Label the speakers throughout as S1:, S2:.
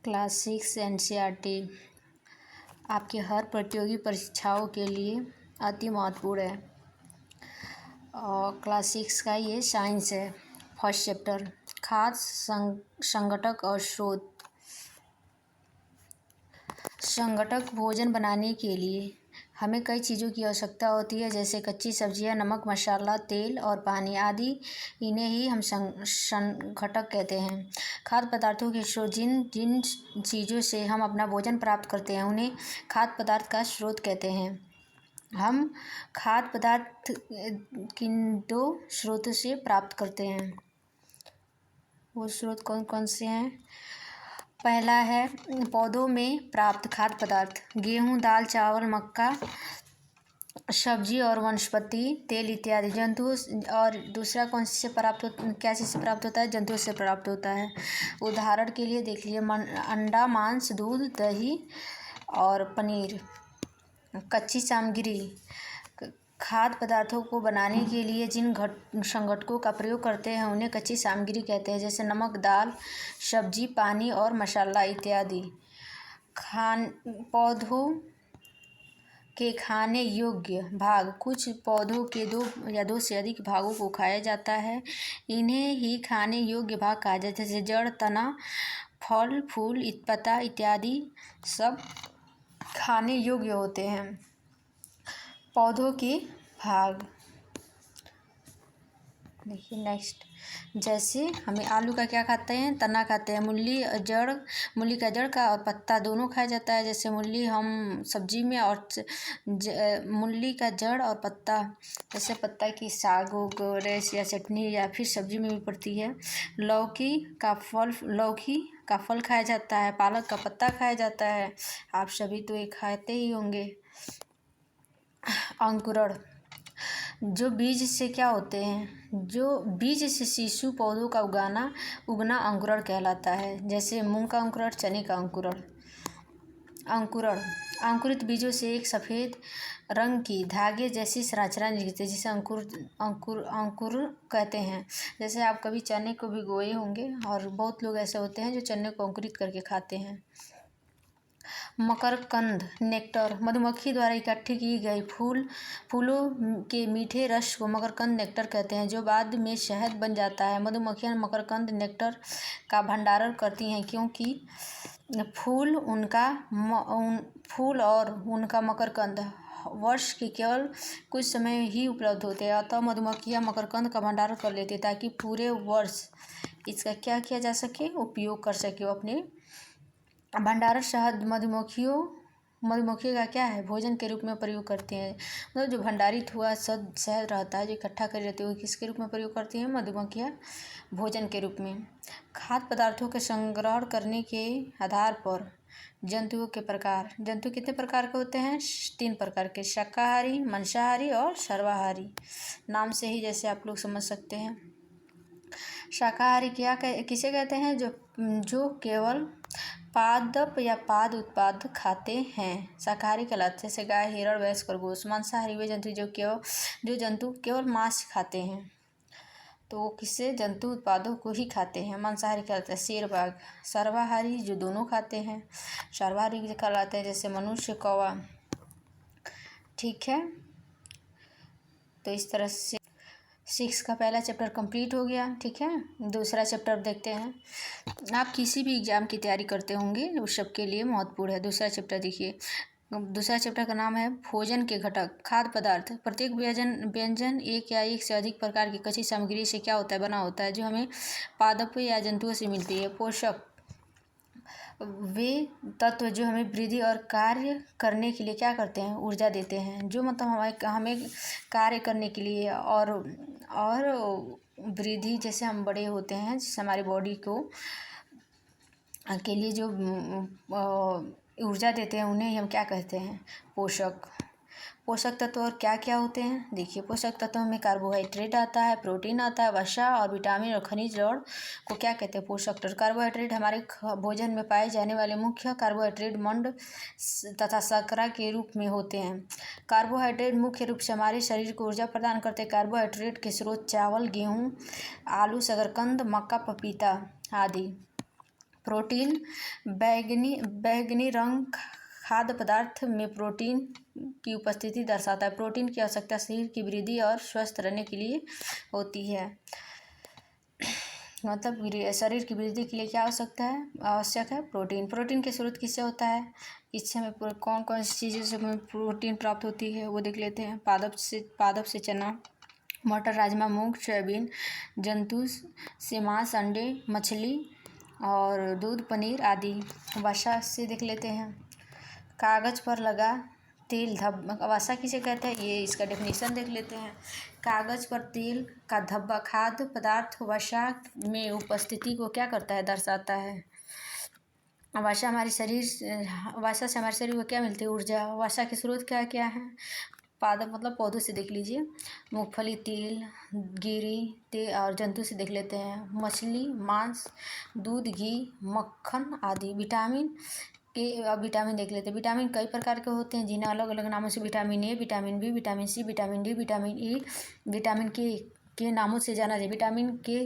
S1: Class 6 NCERT आपके हर प्रतियोगी परीक्षाओं के लिए अति महत्वपूर्ण है। और क्लास 6 का ये साइंस है। फर्स्ट चैप्टर खाद्य संगठक और स्रोत। संगठक भोजन बनाने के लिए हमें कई चीज़ों की आवश्यकता होती है, जैसे कच्ची सब्जियां, नमक, मसाला, तेल और पानी आदि। इन्हें ही हम संगठक कहते हैं। खाद्य पदार्थों के स्रोत जिन जिन चीज़ों से हम अपना भोजन प्राप्त करते हैं उन्हें खाद्य पदार्थ का स्रोत कहते हैं। हम खाद्य पदार्थ किन दो स्रोतों से प्राप्त करते हैं, वो स्रोत कौन कौन से हैं? पहला है पौधों में प्राप्त खाद्य पदार्थ, गेहूँ, दाल, चावल, मक्का, सब्जी और वनस्पति तेल इत्यादि। जंतुओं और दूसरा कौन से प्राप्त क्या चीज़ से प्राप्त होता है? जंतुओं से प्राप्त होता है। उदाहरण के लिए देख लीजिए, अंडा, मांस, दूध, दही और पनीर। कच्ची सामग्री खाद्य पदार्थों को बनाने के लिए जिन संगठकों का प्रयोग करते हैं उन्हें कच्ची सामग्री कहते हैं, जैसे नमक, दाल, सब्जी, पानी और मसाला इत्यादि। पौधों के खाने योग्य भाग कुछ पौधों के दो या दो से अधिक भागों को खाया जाता है। इन्हें ही खाने योग्य भाग कहा जाता है, जैसे जड़, तना, फल, फूल, पत्ता इत्यादि सब खाने योग्य होते हैं। पौधों के भाग देखिए नेक्स्ट, जैसे हमें आलू का क्या खाते हैं? तना खाते हैं। मूली का जड़ का और पत्ता दोनों खाया जाता है। जैसे मूली हम सब्जी में और मूली का जड़ और पत्ता, जैसे पत्ता की साग रेस या चटनी या फिर सब्जी में भी पड़ती है। लौकी का फल खाया जाता है। पालक का पत्ता खाया जाता है। आप सभी तो ये खाते ही होंगे। अंकुरण जो बीज से क्या होते हैं? जो बीज से शिशु पौधों का उगना अंकुरण कहलाता है। जैसे मूंग का अंकुरण, चने का अंकुरण। अंकुरित बीजों से एक सफ़ेद रंग की धागे जैसी संरचना निकलती है, जिसे अंकुर कहते हैं। जैसे आप कभी चने को भिगोए होंगे और बहुत लोग ऐसे होते हैं जो चने को अंकुरित करके खाते हैं। मकरकंद नेक्टर मधुमक्खी द्वारा इकट्ठी की गई फूलों के मीठे रस को मकरकंद नेक्टर कहते हैं, जो बाद में शहद बन जाता है। मधुमक्खियां मकरकंद नेक्टर का भंडारण करती हैं, क्योंकि फूल और उनका मकरकंद वर्ष के केवल कुछ समय ही उपलब्ध होते हैं। अतः मधुमक्खियां मकरकंद का भंडारण कर लेती हैं ताकि पूरे वर्ष इसका क्या किया जा सके, उपयोग कर सके। वो अपने भंडारण शहद मधुमक्खियों का क्या है, भोजन के रूप में प्रयोग करते हैं। मतलब जो भंडारित हुआ शहद रहता है, जो इकट्ठा कर लेते हैं, वो किसके रूप में प्रयोग करती हैं? मधुमक्खियाँ भोजन के रूप में। खाद्य पदार्थों के संग्रहण करने के आधार पर जंतुओं के प्रकार। जंतु कितने प्रकार के होते हैं? 3 प्रकार के, शाकाहारी, मांसाहारी और सर्वाहारी। नाम से ही जैसे आप लोग समझ सकते हैं। शाकाहारी किसे कहते हैं? जो केवल पादप या पाद उत्पाद खाते हैं, शाकाहारी कहलाते हैं। जैसे गाय, हिरण, भैंस, खरगोश। मांसाहारी वे जंतु जो जंतु केवल मांस खाते हैं, तो किससे? जंतु उत्पादों को ही खाते हैं, मांसाहारी कहलाते हैं। शेर, बाघ। सर्वाहारी जो दोनों खाते हैं, सर्वाहारी कहलाते हैं, जैसे मनुष्य, कौवा। ठीक है, तो इस तरह से 6 का पहला चैप्टर कंप्लीट हो गया। ठीक है, दूसरा चैप्टर देखते हैं। आप किसी भी एग्जाम की तैयारी करते होंगे, उस सब के लिए महत्वपूर्ण है। दूसरा चैप्टर देखिए। दूसरा चैप्टर का नाम है भोजन के घटक, खाद्य पदार्थ। प्रत्येक व्यंजन एक या एक से अधिक प्रकार की कच्ची सामग्री से क्या होता है? बना होता है, जो हमें पादप या जंतुओं से मिलती है। पोषक वे तत्व जो हमें वृद्धि और कार्य करने के लिए क्या करते हैं? ऊर्जा देते हैं। जो मतलब हमें कार्य करने के लिए और वृद्धि, जैसे हम बड़े होते हैं, जैसे हमारी बॉडी को के लिए जो ऊर्जा देते हैं, उन्हें हम क्या कहते हैं? पोषक तत्व। और क्या क्या होते हैं? देखिए, पोषक तत्वों में कार्बोहाइड्रेट आता है, प्रोटीन आता है, वसा और विटामिन और खनिज जड़ को क्या कहते हैं? पोषक तत्व। कार्बोहाइड्रेट हमारे भोजन में पाए जाने वाले मुख्य कार्बोहाइड्रेट मंड तथा शर्करा के रूप में होते हैं। कार्बोहाइड्रेट मुख्य रूप से हमारे शरीर को ऊर्जा प्रदान करते हैं। कार्बोहाइड्रेट के स्रोत चावल, गेहूँ, आलू, शकरकंद, मक्का, पपीता आदि। प्रोटीन बैगनी बैगनी रंग खाद्य पदार्थ में प्रोटीन की उपस्थिति दर्शाता है। प्रोटीन की आवश्यकता शरीर की वृद्धि और स्वस्थ रहने के लिए होती है। मतलब शरीर की वृद्धि के लिए क्या आवश्यक है प्रोटीन। प्रोटीन के स्रोत किससे होता है, इससे हमें कौन कौन सी चीज़ों से हमें प्रोटीन प्राप्त होती है वो देख लेते हैं। पादप से चना, मटर, राजमा, मूंग, सोयाबीन। जंतु से मांस, अंडे, मछली और दूध, पनीर आदि। वसा से देख लेते हैं। कागज़ पर लगा तेल धब्बा, वसा किसे कहते हैं ये इसका डेफिनेशन देख लेते हैं। कागज़ पर तेल का धब्बा खाद्य पदार्थ वसा में उपस्थिति को क्या करता है, दर्शाता है। वसा से हमारे शरीर को क्या मिलती है, ऊर्जा। वसा के स्रोत क्या क्या है, पादप मतलब पौधों से देख लीजिए। मूंगफली, तिल, गिरी और जंतु से देख लेते हैं। मछली, मांस, दूध, घी, मक्खन आदि। विटामिन देख लेते हैं। विटामिन कई प्रकार के होते हैं जिन्हें अलग अलग नामों से vitamin A, vitamin B, vitamin C, vitamin D, vitamin E, vitamin K नामों से जाना जाए। विटामिन के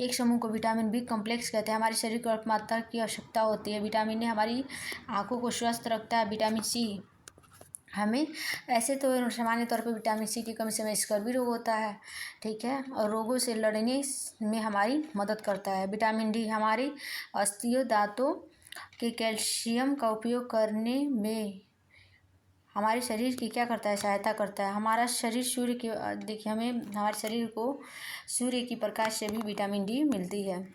S1: एक समूह को विटामिन बी कॉम्प्लेक्स कहते हैं। हमारे शरीर को मात्रा की आवश्यकता होती है। विटामिन ए हमारी आँखों को स्वस्थ रखता है। विटामिन सी हमें ऐसे तो सामान्य तौर पर विटामिन सी की कमी से हमें स्कर्वी रोग होता है, ठीक है, और रोगों से लड़ने में हमारी मदद करता है। विटामिन डी हमारी अस्थियों, दांतों के कैल्शियम का उपयोग करने में हमारे शरीर की क्या करता है, सहायता करता है। हमारा शरीर सूर्य के देखिए हमें हमारे शरीर को सूर्य की प्रकाश से भी विटामिन डी मिलती है।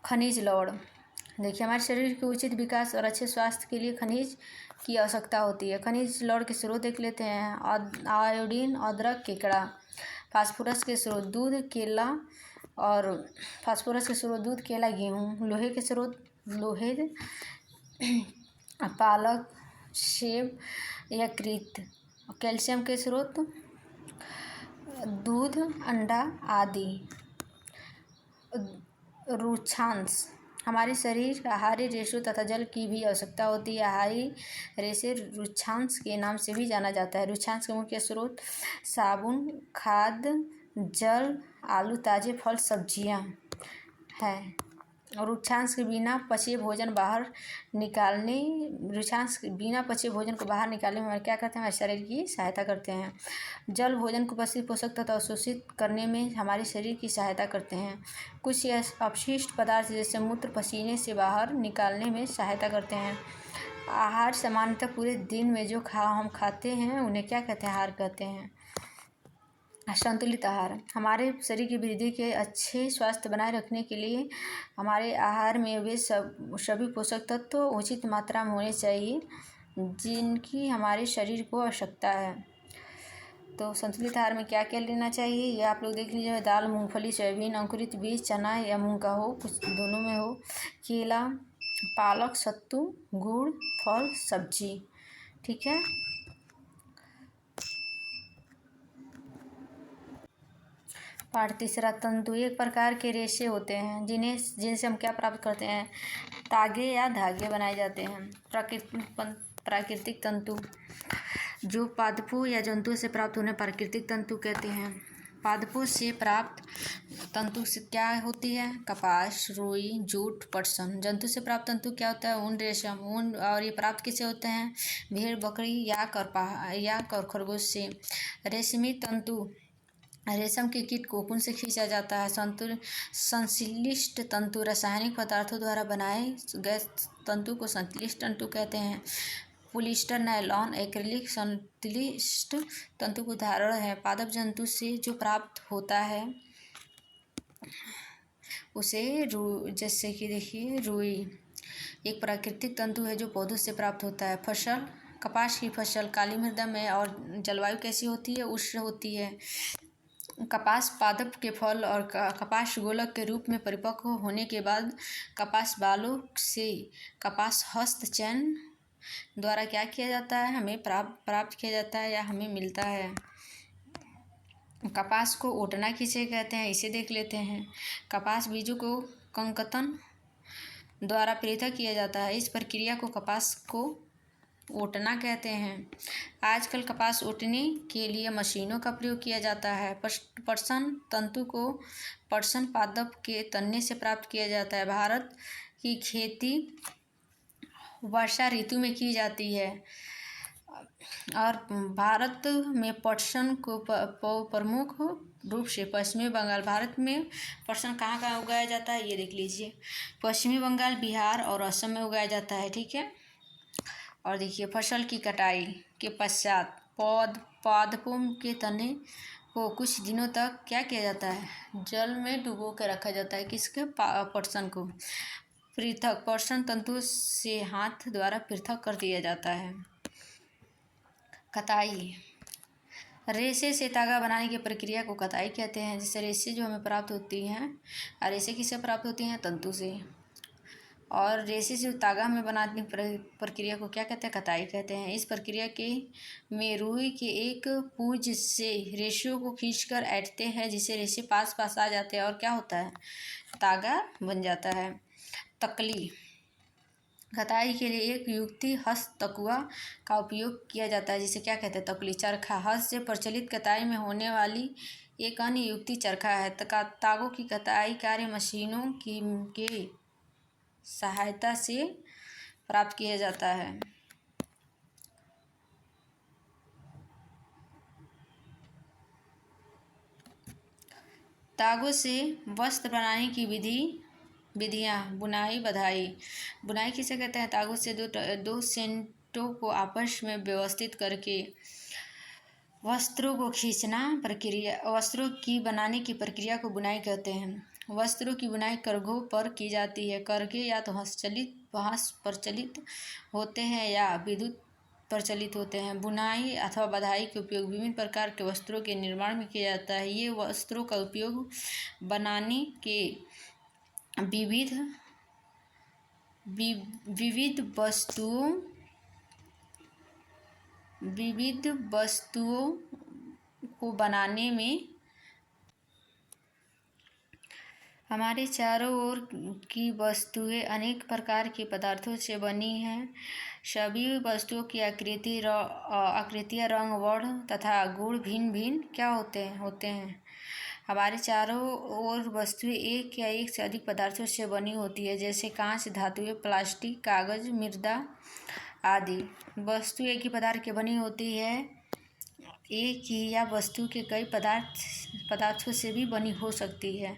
S1: खनिज लवण देखिए हमारे शरीर के उचित विकास और अच्छे स्वास्थ्य के लिए खनिज की आवश्यकता होती है। खनिज लवण के स्रोत देख लेते हैं। आयोडीन, अदरक, केकड़ा। फास्फोरस के स्रोत दूध, केला, गेहूँ। लोहे के स्रोत पालक, सेब, यकृत। कैल्शियम के स्रोत दूध, अंडा आदि। रुक्षांश हमारे शरीर आहार्य रेशों तथा जल की भी आवश्यकता होती है। आहारी रेशे रुक्षांश के नाम से भी जाना जाता है। रुक्षांश के मुख्य स्रोत साबुन, खाद्य, जल, आलू, ताजे फल, सब्जियां हैं। रुक्षांश के बिना पचे भोजन को बाहर निकालने में क्या करते हैं, हमारे शरीर की सहायता करते हैं। जल भोजन को पशु पोषक तथा अवशोषित करने में हमारे शरीर की सहायता करते हैं। कुछ अपशिष्ट पदार्थ जैसे मूत्र पसीने से बाहर निकालने में सहायता करते हैं। आहार सामान्यतः पूरे दिन में जो हम खाते हैं उन्हें क्या कहते हैं, आहार कहते हैं। संतुलित आहार हमारे शरीर की वृद्धि के अच्छे स्वास्थ्य बनाए रखने के लिए हमारे आहार में वे सभी पोषक तत्व उचित मात्रा में होने चाहिए जिनकी हमारे शरीर को आवश्यकता है। तो संतुलित आहार में क्या क्या लेना चाहिए ये आप लोग देख लीजिए। दाल, मूंगफली, सोयाबीन, अंकुरित बीज, चना या मूंग का हो, कुछ दोनों में हो, केला, पालक, सत्तू, गुड़, फल, सब्जी, ठीक है। पाठ तीसरा, तंतु एक प्रकार के रेशे होते हैं जिनसे हम क्या प्राप्त करते हैं, तागे या धागे बनाए जाते हैं। प्राकृतिक तंतु जो पादपों या जंतुओं से प्राप्त होने प्राकृतिक तंतु कहते हैं। पादपों से प्राप्त तंतु से क्या होती है, कपास, रुई, जूट, पटसन। जंतु से प्राप्त तंतु क्या होता है, ऊन, रेशम। ऊन और ये प्राप्त किससे होते हैं, भेड़, बकरी या खरगोश से। रेशमी तंतु रेशम के कीट कोकून से खींचा जाता है। संश्लिष्ट तंतु रासायनिक पदार्थों द्वारा बनाए गए तंतु को संश्लिष्ट तंतु कहते हैं। पोलिस्टर, नायलॉन, एक्रिलिक संश्लिष्ट तंतु के उदाहरण है। पादप जंतु से जो प्राप्त होता है उसे जैसे कि देखिए रुई एक प्राकृतिक तंतु है जो पौधों से प्राप्त होता है। फसल, कपास की फसल काली मृदा में और जलवायु कैसी होती है, उष्ण होती है। कपास पादप के फल और कपास गोलक के रूप में परिपक्व होने के बाद कपास बालों से कपास हस्तचयन द्वारा क्या किया जाता है, हमें प्राप्त किया जाता है या हमें मिलता है। कपास को ओटना किसे कहते हैं, इसे देख लेते हैं। कपास बीजों को कंकतन द्वारा पृथक किया जाता है। इस प्रक्रिया को कपास को ओटना कहते हैं। आजकल कपास ओटने के लिए मशीनों का प्रयोग किया जाता है। पटसन तंतु को पटसन पादप के तने से प्राप्त किया जाता है। भारत की खेती वर्षा ऋतु में की जाती है। और भारत में पटसन को प्रमुख रूप से पश्चिमी बंगाल, भारत में पटसन कहाँ कहाँ उगाया जाता है ये देख लीजिए। पश्चिमी बंगाल, बिहार और असम में उगाया जाता है, ठीक है। और देखिए, फसल की कटाई के पश्चात पादपों के तने को कुछ दिनों तक क्या किया जाता है, जल में डुबो के रखा जाता है। किसके? पटसन को पृथक पटसन तंतु से हाथ द्वारा पृथक कर दिया जाता है। कताई, रेशे से तागा बनाने की प्रक्रिया को कताई कहते हैं। जिससे रेशे जो हमें प्राप्त होती हैं, और रेशे किससे प्राप्त होती हैं? तंतु से। और रेशे से तागा में बनाने की प्रक्रिया को क्या कहते हैं? कताई कहते हैं। इस प्रक्रिया के में रुई के एक पूंज से रेशों को खींचकर ऐंठते हैं, जिससे रेशे पास पास आ जाते हैं और क्या होता है? तागा बन जाता है। तकली, कताई के लिए एक युक्ति हस्त तकुआ का उपयोग किया जाता है, जिसे क्या कहते हैं? तकली। चरखा, हस्त से प्रचलित कताई में होने वाली एक अन्य युक्ति चरखा है। तागों की कताई कार्य मशीनों के सहायता से प्राप्त किया जाता है। तागों से वस्त्र बनाने की विधियाँ, बुनाई बधाई। बुनाई किसे कहते हैं? तागों से दो सेंटों को आपस में व्यवस्थित करके वस्त्रों को खींचना प्रक्रिया, वस्त्रों की बनाने की प्रक्रिया को बुनाई कहते हैं। वस्त्रों की बुनाई करघों पर की जाती है। करघे या तो बाँस प्रचलित होते हैं या विद्युत प्रचलित होते हैं। बुनाई अथवा बधाई के उपयोग विभिन्न प्रकार के वस्त्रों के निर्माण में किया जाता है। ये वस्त्रों का उपयोग बनाने के विविध वस्तुओं को बनाने में हमारे चारों ओर की वस्तुएं अनेक प्रकार के पदार्थों से बनी हैं। सभी वस्तुओं की आकृतियाँ, रंग, वर्ण तथा गुण भिन्न भिन्न क्या होते हैं। हमारे चारों ओर वस्तुएं एक या एक से अधिक पदार्थों से बनी होती है, जैसे कांच, धातुएं, प्लास्टिक, कागज, मृदा आदि। वस्तु एक ही पदार्थ की बनी होती है। एक ही या वस्तु के कई पदार्थों से भी बनी हो सकती है।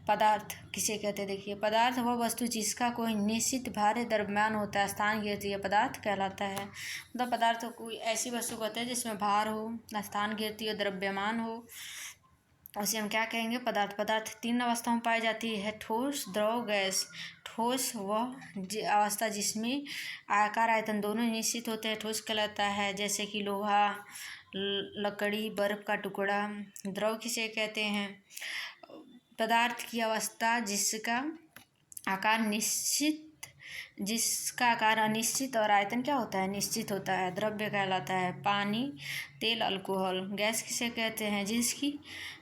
S1: पदार्थ किसे कहते हैं? देखिए, पदार्थ वह वस्तु जिसका कोई निश्चित भार द्रव्यमान होता है, स्थान घेरती है, पदार्थ कहलाता है। मतलब पदार्थ कोई ऐसी वस्तु कहते हैं जिसमें भार हो, स्थान घेरती हो, द्रव्यमान हो, उसे हम क्या कहेंगे? पदार्थ। पदार्थ 3 अवस्थाओं में पाई जाती है: ठोस, द्रव, गैस। ठोस वह अवस्था जिसमें आकार, आयतन दोनों निश्चित होते हैं, ठोस कहलाता है, जैसे कि लोहा, लकड़ी, बर्फ का टुकड़ा। द्रव किसे कहते हैं? पदार्थ की अवस्था जिसका आकार अनिश्चित और आयतन क्या होता है? निश्चित होता है, द्रव्य कहलाता है। पानी, तेल, अल्कोहल। गैस किसे कहते हैं? जिसकी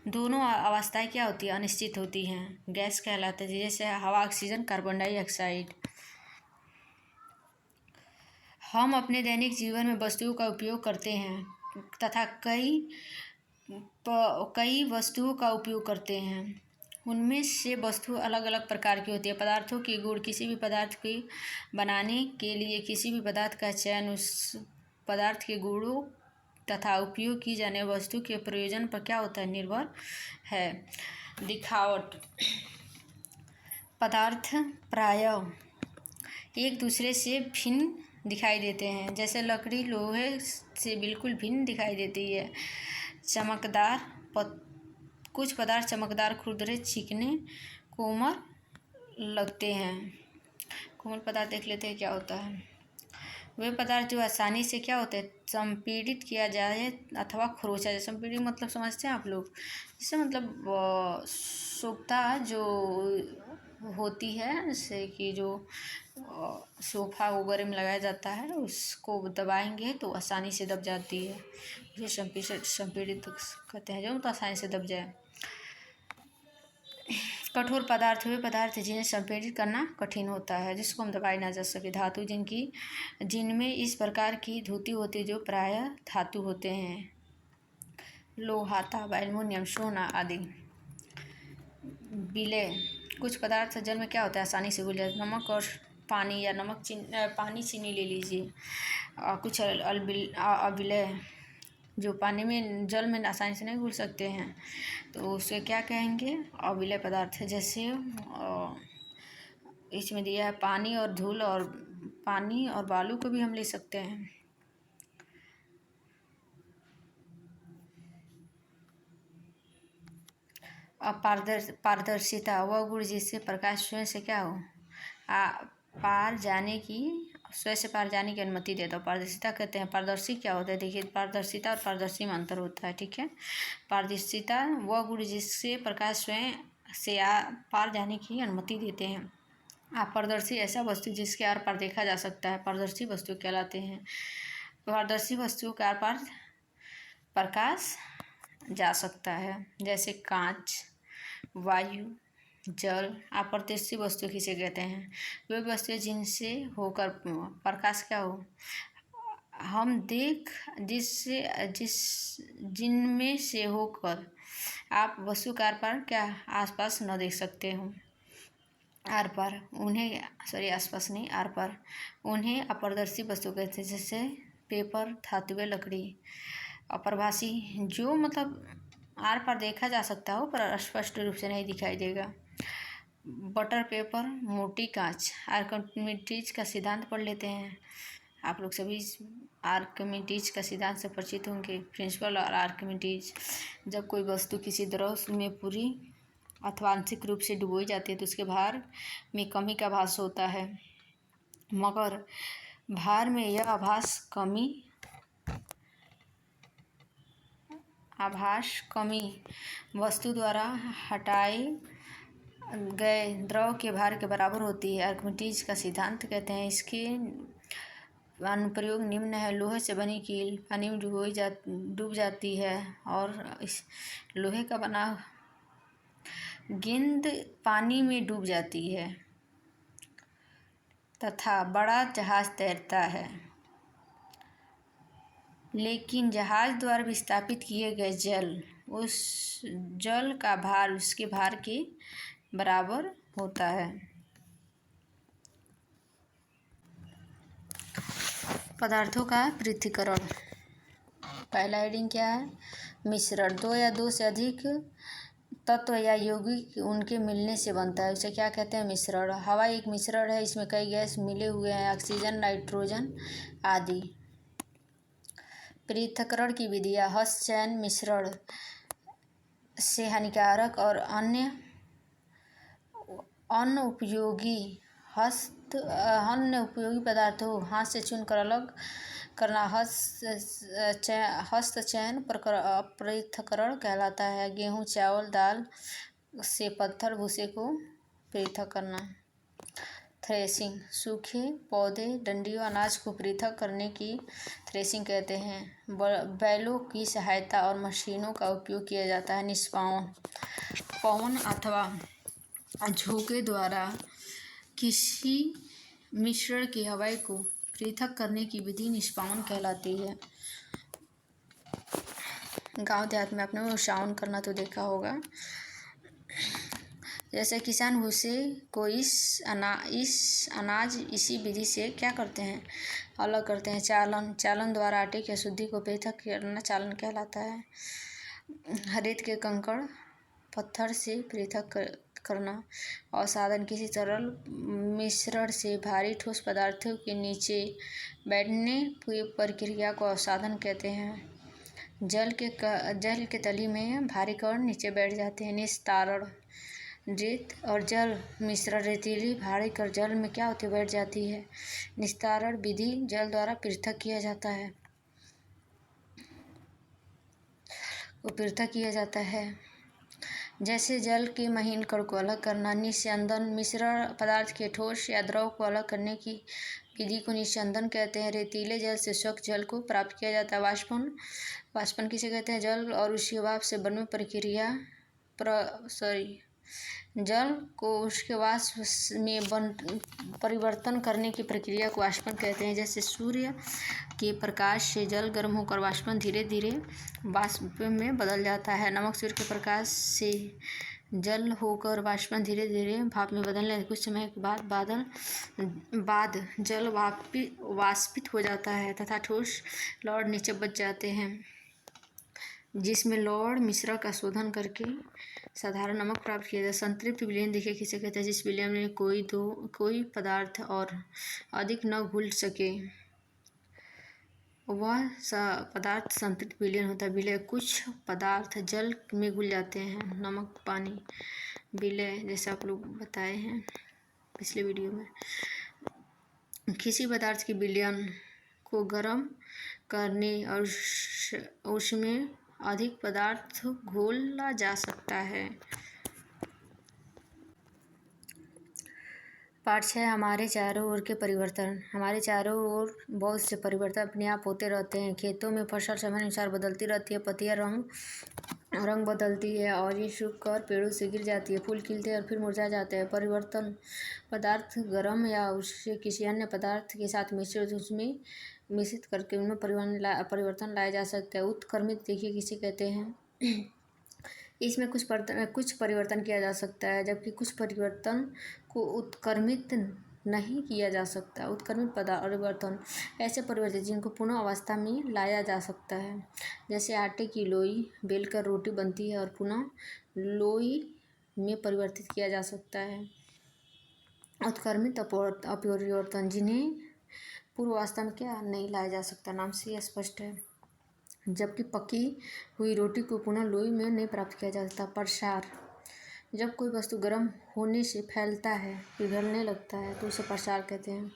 S1: दोनों अवस्थाएं क्या होती है? अनिश्चित होती हैं, गैस कहलाते हैं, जैसे हवा, ऑक्सीजन, कार्बन डाइऑक्साइड। हम अपने दैनिक जीवन में वस्तुओं का उपयोग करते हैं तथा कई वस्तुओं का उपयोग करते हैं। उनमें से वस्तु अलग अलग प्रकार की होती है। पदार्थों के गुण, किसी भी पदार्थ के बनाने के लिए किसी भी पदार्थ का चयन उस पदार्थ के गुणों तथा उपयोग की जाने वस्तु के प्रयोजन पर क्या होता है? निर्भर है। दिखावट, पदार्थ प्रायः एक दूसरे से भिन्न दिखाई देते हैं, जैसे लकड़ी लोहे से बिल्कुल भिन्न दिखाई देती है। चमकदार, कुछ पदार्थ चमकदार, खुरदरे, चिकने, कोमल लगते हैं। कोमल पदार्थ देख लेते हैं क्या होता है। वे पदार्थ जो आसानी से क्या होते हैं? संपीड़ित किया जाए अथवा खरोंचा जाए। संपीड़ित मतलब समझते हैं आप लोग? इससे मतलब सोखता जो होती है, जैसे कि जो सोफा वगैरह में लगाया जाता है, उसको दबाएंगे तो आसानी से दब जाती है। ये संपीड़ित कहते हैं, जो तो आसानी से दब जाए। कठोर पदार्थ वे पदार्थ जिन्हें संपीड़ित करना कठिन होता है, जिसको हम दबाए ना जा सके। धातु जिनमें इस प्रकार की धुति होती है, जो प्रायः धातु होते हैं, लोहा, तांबा, एल्युमिनियम, सोना आदि। विलय, कुछ पदार्थ जल में क्या होता है, आसानी से घुल जाते हैं। नमक और पानी या पानी चीनी ले लीजिए। कुछ अविलय जो पानी में जल में आसानी से नहीं घुल सकते हैं, तो उसे क्या कहेंगे, अविलय पदार्थ। जैसे इसमें दिया है पानी और धूल, और पानी और बालू को भी हम ले सकते हैं। अब पारदर्शिता वह गुण जिससे प्रकाश स्वयं से क्या हो, पार जाने की, स्वयं से पार जाने की अनुमति देता हो। पारदर्शिता कहते हैं। पारदर्शी क्या होता है, देखिए पारदर्शिता और पारदर्शी में अंतर होता है, ठीक है। पारदर्शिता वह गुण जिससे प्रकाश स्वयं से पार जाने की अनुमति देते हैं। अपारदर्शी ऐसा वस्तु जिसके आर पार देखा जा सकता है, पारदर्शी वस्तु कहलाते हैं। पारदर्शी वस्तुओं के आर पार प्रकाश जा सकता है, जैसे कांच, वायु, जल। अपारदर्शी वस्तु किसे कहते हैं, वे वस्तुएं जिनसे होकर प्रकाश क्या हो, हम देख जिनमें से होकर आप वस्तु के आर पार क्या आसपास न देख सकते हो। आर पार उन्हें, आसपास नहीं, आर पार उन्हें अपारदर्शी वस्तु कहते हैं। जैसे पेपर, धातुएं, लकड़ी। अप्रभासी जो मतलब आर पार देखा जा सकता हो पर स्पष्ट रूप से नहीं दिखाई देगा। बटर पेपर, मोटी कांच। आर्किमिडीज का सिद्धांत पढ़ लेते हैं। आप लोग सभी आर्किमिडीज का सिद्धांत से परिचित होंगे। प्रिंसिपल और आर्किमिडीज। जब कोई वस्तु किसी द्रव में पूरी अथवा आंशिक रूप से डुबोई जाती है तो उसके भार में कमी का आभास होता है, मगर भार में यह आभास कमी वस्तु द्वारा हटाए गए द्रव के भार के बराबर होती है। आर्किमिडीज का सिद्धांत कहते हैं। इसके अनुप्रयोग निम्न है। लोहे से बनी कील पानी में डूब जाती है, और इस लोहे का बना गेंद पानी में डूब जाती है, तथा बड़ा जहाज तैरता है, लेकिन जहाज द्वारा विस्थापित किए गए जल, उस जल का भार उसके भार के बराबर होता है। पदार्थों का पृथक्करण। पहला हेडिंग क्या है, मिश्रण। दो या दो से अधिक तत्व या यौगिक उनके मिलने से बनता है, उसे क्या कहते हैं, मिश्रण। हवा एक मिश्रण है, इसमें कई गैस मिले हुए हैं, ऑक्सीजन, नाइट्रोजन आदि। पृथक्करण की विधियाँ। हस्तचयन मिश्रण से हानिकारक और अन्य उपयोगी पदार्थों हाथ से चुनकर अलग करना हस्तचयन पृथक्करण कहलाता है। गेहूँ, चावल, दाल से पत्थर भूसे को पृथक करना। थ्रेसिंग सूखे पौधे, डंडियों, अनाज को पृथक करने की थ्रेसिंग कहते हैं। बैलों की सहायता और मशीनों का उपयोग किया जाता है। निष्पावन पवन अथवा झोंके द्वारा किसी मिश्रण की हवाई को पृथक करने की विधि निष्पावन कहलाती है। गांव देहात में आपने निष्पावन करना तो देखा होगा। जैसे किसान भूसे को इस अनाज इसी विधि से क्या करते हैं, अलग करते हैं। चालन द्वारा आटे की अशुद्धि को पृथक करना चालन कहलाता है। रेत के कंकड़ पत्थर से पृथक करना। अवसादन किसी तरल मिश्रण से भारी ठोस पदार्थों के नीचे बैठने की प्रक्रिया को अवसादन कहते हैं। जल के तली में भारी कण नीचे बैठ जाते हैं। निस्तारण रेत और जल मिश्रण रेतीली भारी कर जल में क्या होती बैठ जाती है। निस्तारण विधि जल द्वारा पृथक किया जाता है। जैसे जल के महीन कण को अलग करना। निस्यंदन मिश्रण पदार्थ के ठोस या द्रव को अलग करने की विधि को निस्यंदन कहते हैं। रेतीले जल से स्वच्छ जल को प्राप्त किया जाता है। वाष्पन किसे कहते हैं, जल और उसके वाष्प से बनने प्रक्रिया जल को उसके वाष्प में परिवर्तन करने की प्रक्रिया को वाष्पन कहते हैं। जैसे सूर्य के प्रकाश से जल गर्म होकर वाष्पन धीरे धीरे वाष्प में बदल जाता है। नमक सूर्य के प्रकाश से जल होकर वाष्पन धीरे धीरे भाप में बदलने कुछ समय के बाद जल वाष्पित हो जाता है तथा ठोस लौड़ नीचे बच जाते हैं, जिसमें लौड़ मिश्रण का शोधन करके साधारण नमक प्राप्त किया जाए। संतृप्त विलयन देखिए किसे कहते हैं, जिस विलयन में कोई पदार्थ और अधिक न घुल सके वह पदार्थ संतृप्त विलयन होता है। विलय कुछ पदार्थ जल में घुल जाते हैं, नमक, पानी। विलय जैसे आप लोग बताए हैं पिछले वीडियो में, किसी पदार्थ की विलयन को गर्म करने और उसमें अधिक पदार्थ घोला जा सकता है। पाठ 6 हमारे चारों ओर के परिवर्तन। हमारे चारों ओर बहुत से परिवर्तन अपने आप होते रहते हैं। खेतों में फसल समय अनुसार बदलती रहती है, पत्तियां रंग बदलती है और ये सूख कर पेड़ों से गिर जाती है, फूल खिलते हैं और फिर मुरझा जाते हैं। परिवर्तन पदार्थ गर्म या उससे किसी अन्य पदार्थ के साथ उसमें मिश्रित करके उनमें परिवर्तन लाया जा सकता है। उत्क्रमित देखिए किसे कहते हैं, इसमें कुछ परिवर्तन किया जा सकता है, जबकि कुछ परिवर्तन को उत्क्रमित नहीं किया जा सकता। उत्क्रमित परिवर्तन ऐसे परिवर्तन जिनको पुनः अवस्था में लाया जा सकता है, जैसे आटे की लोई बेलकर रोटी बनती है और पुनः लोई में परिवर्तित किया जा सकता है। उत्क्रमित अपरिवर्तन जिन्हें पूर्व अवस्था में क्या नहीं लाया जा सकता, नाम से यह स्पष्ट है। जबकि पकी हुई रोटी को पुनः लोई में नहीं प्राप्त किया जा सकता। प्रसार जब कोई वस्तु गर्म होने से फैलता है, पिघलने लगता है तो उसे प्रसार कहते हैं।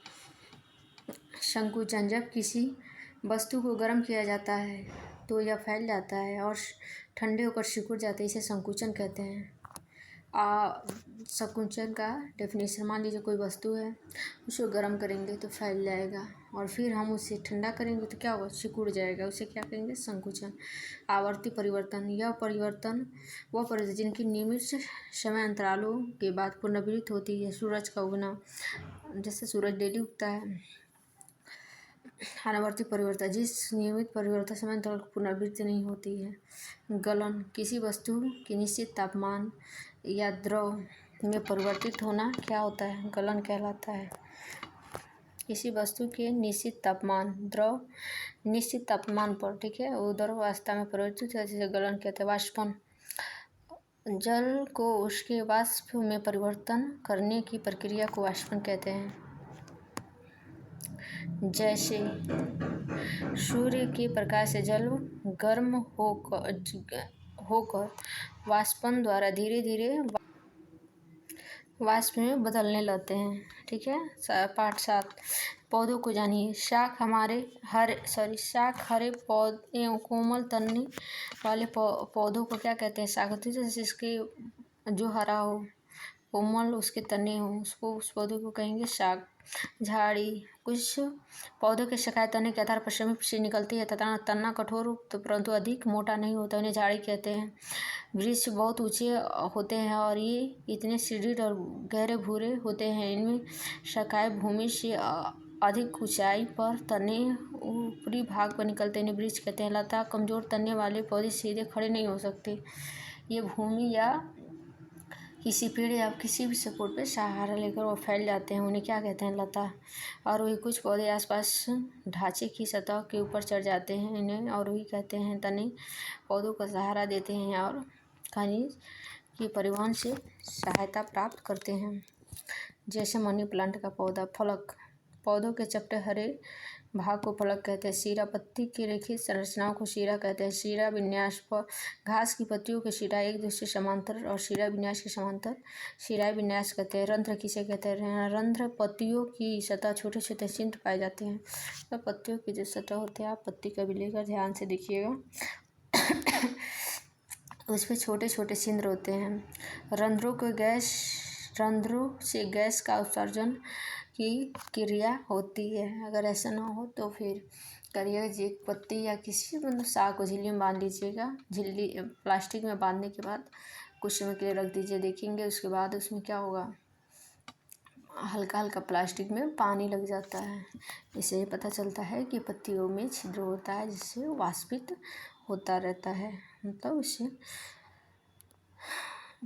S1: संकुचन जब किसी वस्तु को गर्म किया जाता है तो यह फैल जाता है और ठंडे होकर सिकुड़ जाता है, इसे संकुचन कहते हैं। संकुचन का डेफिनेशन, मान लीजिए कोई वस्तु है, उसे गर्म करेंगे तो फैल जाएगा और फिर हम उसे ठंडा करेंगे तो क्या होगा, सिकुड़ जाएगा, उसे क्या कहेंगे, संकुचन। आवर्ती परिवर्तन वह परिवर्तन जिनकी नियमित समय अंतरालों के बाद पुनरावृत्ति होती है। सूरज का उगना, जैसे सूरज डेली उगता है। अनावर्ती परिवर्तन जिस नियमित परिवर्तन समय अंतराल की पुनरावृत्ति नहीं होती है। गलन किसी वस्तु के निश्चित तापमान या द्रव में परिवर्तित होना क्या होता है, गलन कहलाता है। किसी वस्तु के निश्चित तापमान पर, ठीक है, वो द्रव अवस्था में परिवर्तित है, जिसे गलन कहते हैं। वाष्पन जल को उसके वाष्प में परिवर्तन करने की प्रक्रिया को वाष्पन कहते हैं। जैसे सूर्य के प्रकाश से जल गर्म होकर वाष्पन द्वारा धीरे धीरे वाष्प में बदलने लगते हैं, ठीक है। पाठ 7 पौधों को जानिए। शाख हरे पौधे कोमल तने वाले पौधों को क्या कहते हैं, शाख होती है। जिसके जो हरा हो, कोमल उसके तने हो, उस पौधे को कहेंगे शाख। झाड़ी कुछ पौधों के शाखाएं तने के आधार पर समीप से निकलती है तथा तना कठोर तो परंतु अधिक मोटा नहीं होता, उन्हें झाड़ी कहते हैं। वृक्ष बहुत ऊंचे होते हैं और ये इतने सुदृढ़ और गहरे भूरे होते हैं, इनमें शाखाएं भूमि से अधिक ऊंचाई पर तने ऊपरी भाग पर निकलते हैं, इन्हें वृक्ष कहते हैं। लता कमजोर तने वाले पौधे सीधे खड़े नहीं हो सकते, ये भूमि या किसी पेड़ या किसी भी सपोर्ट पे सहारा लेकर वो फैल जाते हैं, उन्हें क्या कहते हैं, लता। और वही कुछ पौधे आसपास ढांचे की सतह के ऊपर चढ़ जाते हैं, इन्हें और वही कहते हैं। तने पौधों को सहारा देते हैं और खनिज की परिवहन से सहायता प्राप्त करते हैं। जैसे मनी प्लांट का पौधा। फलक पौधों के चपटे हरे भाग को फलक कहते हैं। शीरा पत्ती की रेखित संरचनाओं को शीरा कहते हैं। शीरा विन्यास पर घास की पत्तियों के शीरा एक दूसरे समांतर और शीरा विन्यास के समांतर शीरा विन्यास कहते हैं। रंध्र किसे कहते हैं, रंध्र पत्तियों की सतह छोटे छोटे छिद्र पाए जाते हैं। तो पत्तियों की जो सतह होती है, आप पत्ती का भी लेकर ध्यान से देखिएगा, उसमें छोटे छोटे छिद्र होते हैं। रंध्रों से गैस का उत्सर्जन की क्रिया होती है। अगर ऐसा ना हो तो फिर करिएगा, एक पत्ती या किसी साग को झिल्ली में बांध लीजिएगा। झिल्ली प्लास्टिक में बांधने के बाद कुछ समय के लिए रख दीजिए, देखेंगे उसके बाद उसमें क्या होगा, हल्का हल्का प्लास्टिक में पानी लग जाता है। इससे पता चलता है कि पत्तियों में छिद्र होता है, जिससे वाष्पित होता रहता है, मतलब उससे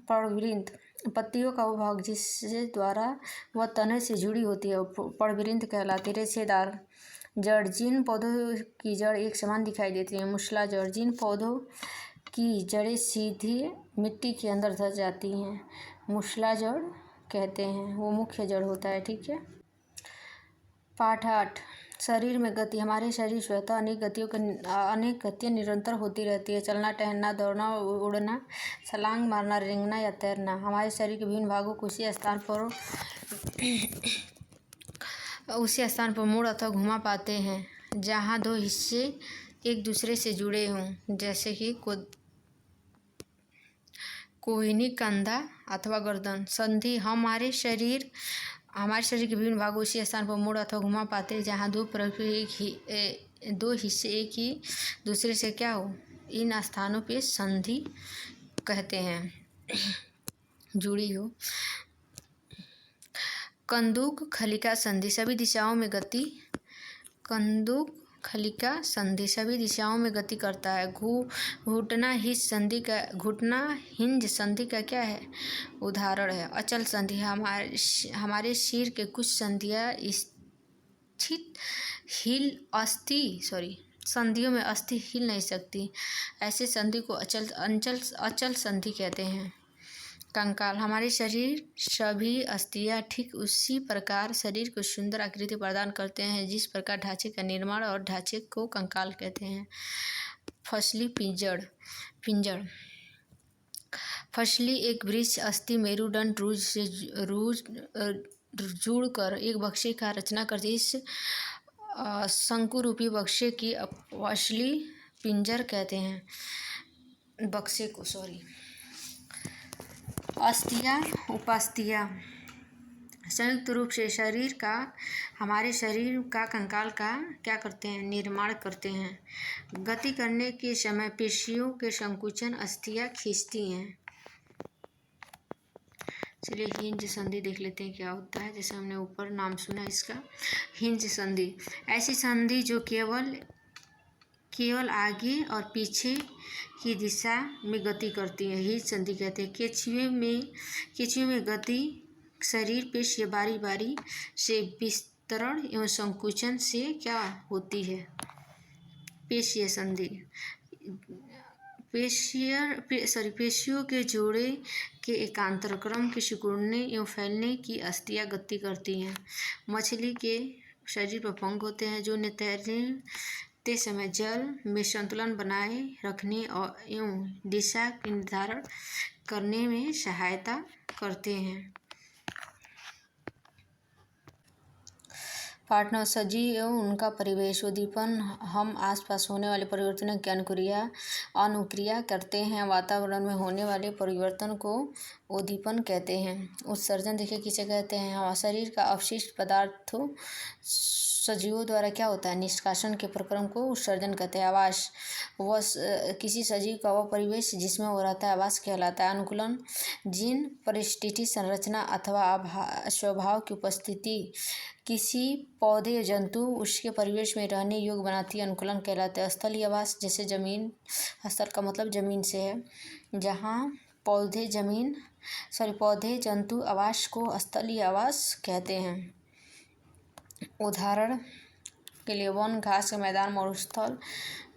S1: पर्णवृंत पत्तियों का वो भाग जिससे द्वारा वह तने से जुड़ी होती है पर्णवृंत कहलाती है। रेशेदार जड़ जिन पौधों की जड़ एक समान दिखाई देती है। मूसला जड़ जिन पौधों की जड़ें सीधी मिट्टी के अंदर धस जाती हैं मूसला जड़ कहते हैं, वो मुख्य जड़ होता है। ठीक है। पाठ 8 शरीर में गति। हमारे शरीर स्वतः अनेक गतियाँ निरंतर होती रहती है। चलना, टहलना, दौड़ना, उड़ना, छलांग मारना, रेंगना या तैरना। हमारे शरीर के विभिन्न भागों को उसी स्थान पर मोड़ अथवा घुमा पाते हैं जहाँ दो हिस्से एक दूसरे से जुड़े हों, जैसे कि कोहनी, कंधा अथवा गर्दन। संधि। हमारे शरीर के विभिन्न भाग उसी स्थान पर मोड़ अथवा घुमा पाते हैं जहाँ दो हिस्से एक ही दूसरे से क्या हो, इन स्थानों पे संधि कहते हैं, जुड़ी हो। कंदुक खलिका संधि सभी दिशाओं में गति। कंदुक खलिका संधि सभी दिशाओं में गति करता है। घुटना हिंज संधि का क्या है, उदाहरण है। अचल संधि। हमारे सिर के कुछ संधियाँ संधियों में अस्थि हिल नहीं सकती, ऐसे संधि को अचल संधि कहते हैं। कंकाल। हमारे शरीर सभी अस्थियाँ ठीक उसी प्रकार शरीर को सुंदर आकृति प्रदान करते हैं जिस प्रकार ढांचे का निर्माण और ढांचे को कंकाल कहते हैं। फसली पिंजर। फसली एक वृक्ष अस्थि मेरुदंड रूज से जुड़कर एक बक्से का रचना करती है। इस शंकुरूपी बक्से की फसली पिंजर कहते हैं। बक्से को अस्थियाँ उपास्थियाँ संयुक्त रूप से हमारे शरीर का कंकाल का क्या करते हैं, निर्माण करते हैं। गति करने के समय पेशियों के संकुचन अस्थियाँ खींचती हैं। चलिए हिंज संधि देख लेते हैं क्या होता है। जैसे हमने ऊपर नाम सुना इसका, हिंज संधि ऐसी संधि जो केवल आगे और पीछे की दिशा में गति करती है, हिंज संधि कहते हैं। केचुए में गति शरीर पेश या बारी बारी से विस्तरण एवं संकुचन से क्या होती है, पेशीय संधि। पेशियों के जोड़े के एकांतर क्रम के सिकुड़ने एवं फैलने की अस्थियाँ गति करती हैं। मछली के शरीर पर पंख होते हैं जो तैरते समय जल में संतुलन बनाए रखने और एवं दिशा के निर्धारण करने में सहायता करते हैं। पाठ 9 सजीव एवं उनका परिवेश। उद्दीपन। हम आसपास होने वाले परिवर्तनों की अनुक्रिया करते हैं। वातावरण में होने वाले परिवर्तन को उद्दीपन कहते हैं। उत्सर्जन देखिए किसे कहते हैं। हमारे शरीर का अपशिष्ट पदार्थों सजीवों द्वारा क्या होता है, निष्कासन के प्रक्रम को उत्सर्जन कहते हैं। आवास। वह किसी सजीव का वह परिवेश जिसमें वो रहता है आवास कहलाता है। अनुकूलन। जिन परिस्थिति, संरचना अथवा स्वभाव की उपस्थिति किसी पौधे या जंतु उसके परिवेश में रहने योग्य बनाती है, अनुकूलन कहलाते हैं। स्थलीय आवास। जैसे जमीन, स्थल का मतलब जमीन से है, जहाँ पौधे जंतु आवास को स्थलीय आवास कहते हैं। उदाहरण के लिए वन, घास के मैदान, मरुस्थल,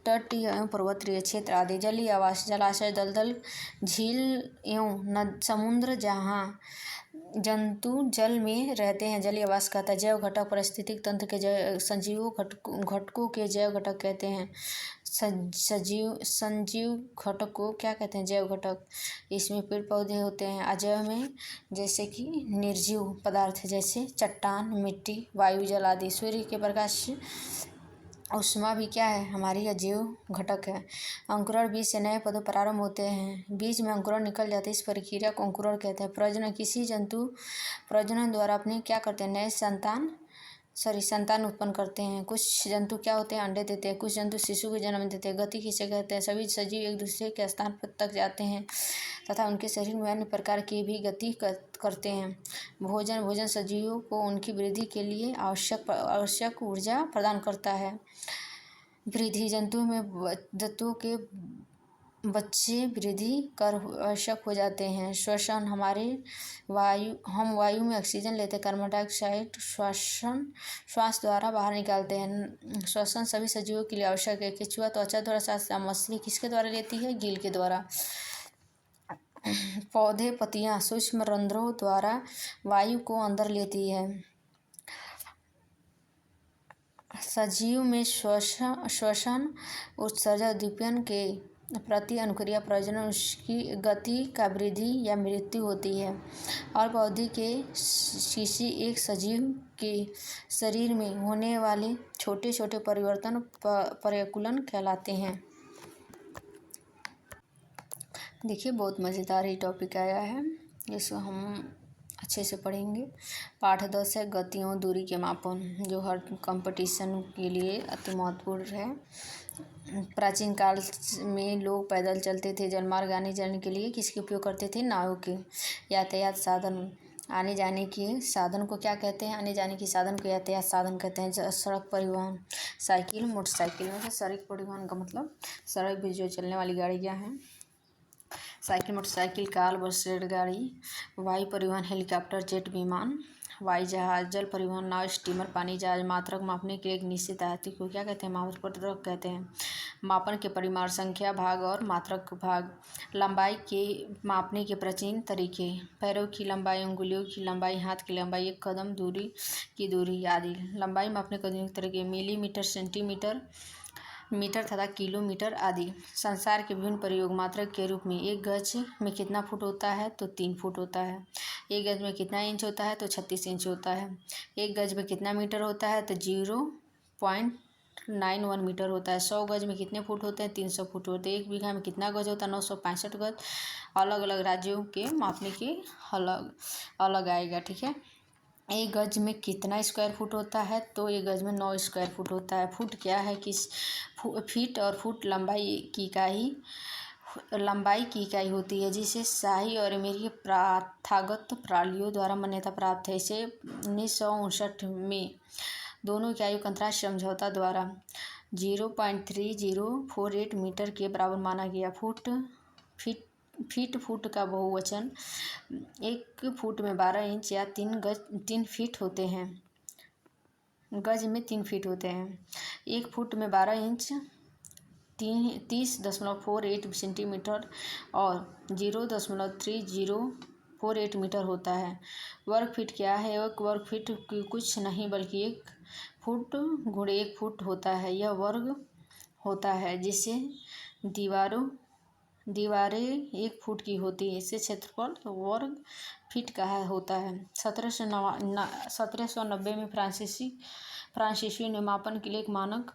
S1: तटीय एवं पर्वतीय क्षेत्र आदि। जलीय आवास। जलाशय, दलदल, झील एवं समुद्र जहाँ जंतु जल में रहते हैं जलीय आवास कहता है। जैव घटक। पारिस्थितिक तंत्र के संजीव घटकों के जैव घटक कहते हैं। संजीव घटक को क्या कहते हैं, जैव घटक। इसमें पेड़ पौधे होते हैं। अजैव में जैसे कि निर्जीव पदार्थ जैसे चट्टान, मिट्टी, वायु, जल आदि। सूर्य के प्रकाश ऊष्मा भी क्या है, हमारी अजैव घटक है। अंकुरण। बीज से नए पौधे प्रारंभ होते हैं। बीज में अंकुरण निकल जाते हैं, इस प्रक्रिया को अंकुरण कहते हैं। प्रजनन। किसी जंतु प्रजनन द्वारा अपने क्या करते हैं, नए संतान उत्पन्न करते हैं। कुछ जंतु क्या होते हैं, अंडे देते हैं। कुछ जंतु शिशु को जन्म देते हैं। गति किसे कहते हैं। सभी सजीव एक दूसरे के स्थान तक जाते हैं तथा उनके शरीर में अन्य प्रकार की भी गति करते हैं। भोजन सजीवों को उनकी वृद्धि के लिए आवश्यक ऊर्जा प्रदान करता है। वृद्धि। जंतुओं के बच्चे वृद्धि कर आवश्यक हो जाते हैं। श्वसन हम वायु में ऑक्सीजन लेते हैं, कार्बन डाइऑक्साइड श्वास द्वारा बाहर निकालते हैं। श्वसन सभी सजीवों के लिए आवश्यक है। केंचुआ त्वचा द्वारा सांस, मछली किसके द्वारा लेती है? गिल के द्वारा। पौधे पत्तियां सूक्ष्म रंध्रों द्वारा वायु को अंदर लेती है। सजीव में श्वसन उत्सर्जन उद्दीपन के प्रति अनुक्रिया प्रजनन उसकी गति का वृद्धि या मृत्यु होती है। अल्पावधि के किसी एक सजीव के शरीर में होने वाले छोटे छोटे परिवर्तन पर्याकुलन कहलाते हैं। देखिए बहुत मज़ेदार ही टॉपिक आया है, इसको हम अच्छे से पढ़ेंगे। पाठ 10 है गतियों दूरी के मापन, जो हर कंपटीशन के लिए अति महत्वपूर्ण है। प्राचीन काल में लोग पैदल चलते थे। जलमार्ग आने जाने के लिए किसके उपयोग करते थे? नाव के। यातायात साधन, आने जाने के साधन को क्या कहते हैं? आने जाने के साधन को यातायात साधन कहते हैं। सड़क परिवहन, साइकिल मोटरसाइकिल में से सड़क परिवहन का मतलब सड़क पर जो चलने वाली गाड़ियाँ हैं। साइकिल मोटरसाइकिल, कार, बस, रेलगाड़ी। वायु परिवहन, हेलीकॉप्टर, जेट विमान। वायु जहाज, जल परिवहन, नाव, स्टीमर, पानी जहाज। मात्रक मापने के एक निश्चित आयत को क्या कहते हैं? मात्रक कहते हैं। मापन के परिमाण, संख्या, भाग और मात्रक भाग। लंबाई के मापने के प्राचीन तरीके, पैरों की लंबाई, उंगलियों की लंबाई, हाथ की लंबाई, एक कदम दूरी की दूरी आदि। लंबाई मापने के आधुनिक तरीके, मिलीमीटर, सेंटीमीटर, मीटर तथा किलोमीटर आदि। संसार के विभिन्न प्रयोग मात्रक के रूप में, एक गज में कितना फुट होता है? तो 3 फुट होता है। एक गज में कितना इंच होता है? तो 36 इंच होता है। एक गज में कितना मीटर होता है? तो 0.91 मीटर होता है। 100 गज में कितने फुट होते हैं? 300 फुट होते हैं। एक बीघा में कितना गज होता है? 965 गज। अलग अलग राज्यों के मापने के अलग अलग आएगा, ठीक है। एक गज में कितना स्क्वायर फुट होता है? तो एक गज में 9 स्क्वायर फुट होता है। फुट क्या है? फीट और फुट लंबाई की इकाई होती है, जिसे शाही और अमेरिकी प्रथागत प्रणालियों द्वारा मान्यता प्राप्त है। इसे 1959 में दोनों इकाइयों के अंतर्राष्ट्रीय समझौता द्वारा 0.3048 मीटर के बराबर माना गया। फीट फुट का बहुवचन। एक फुट में 12 इंच या 3 फीट होते हैं। गज में 3 फीट होते हैं। एक फुट में 12 इंच 30.48 सेंटीमीटर और 0.3048 मीटर होता है। वर्ग फीट क्या है? एक वर्ग फीट कुछ नहीं बल्कि 1 फुट गुणे 1 फुट होता है। यह वर्ग होता है जिससे दीवारें 1 फुट की होती है। इससे क्षेत्रफल वर्ग फीट का होता है। 1790 में फ्रांसीसी ने मापन के लिए एक मानक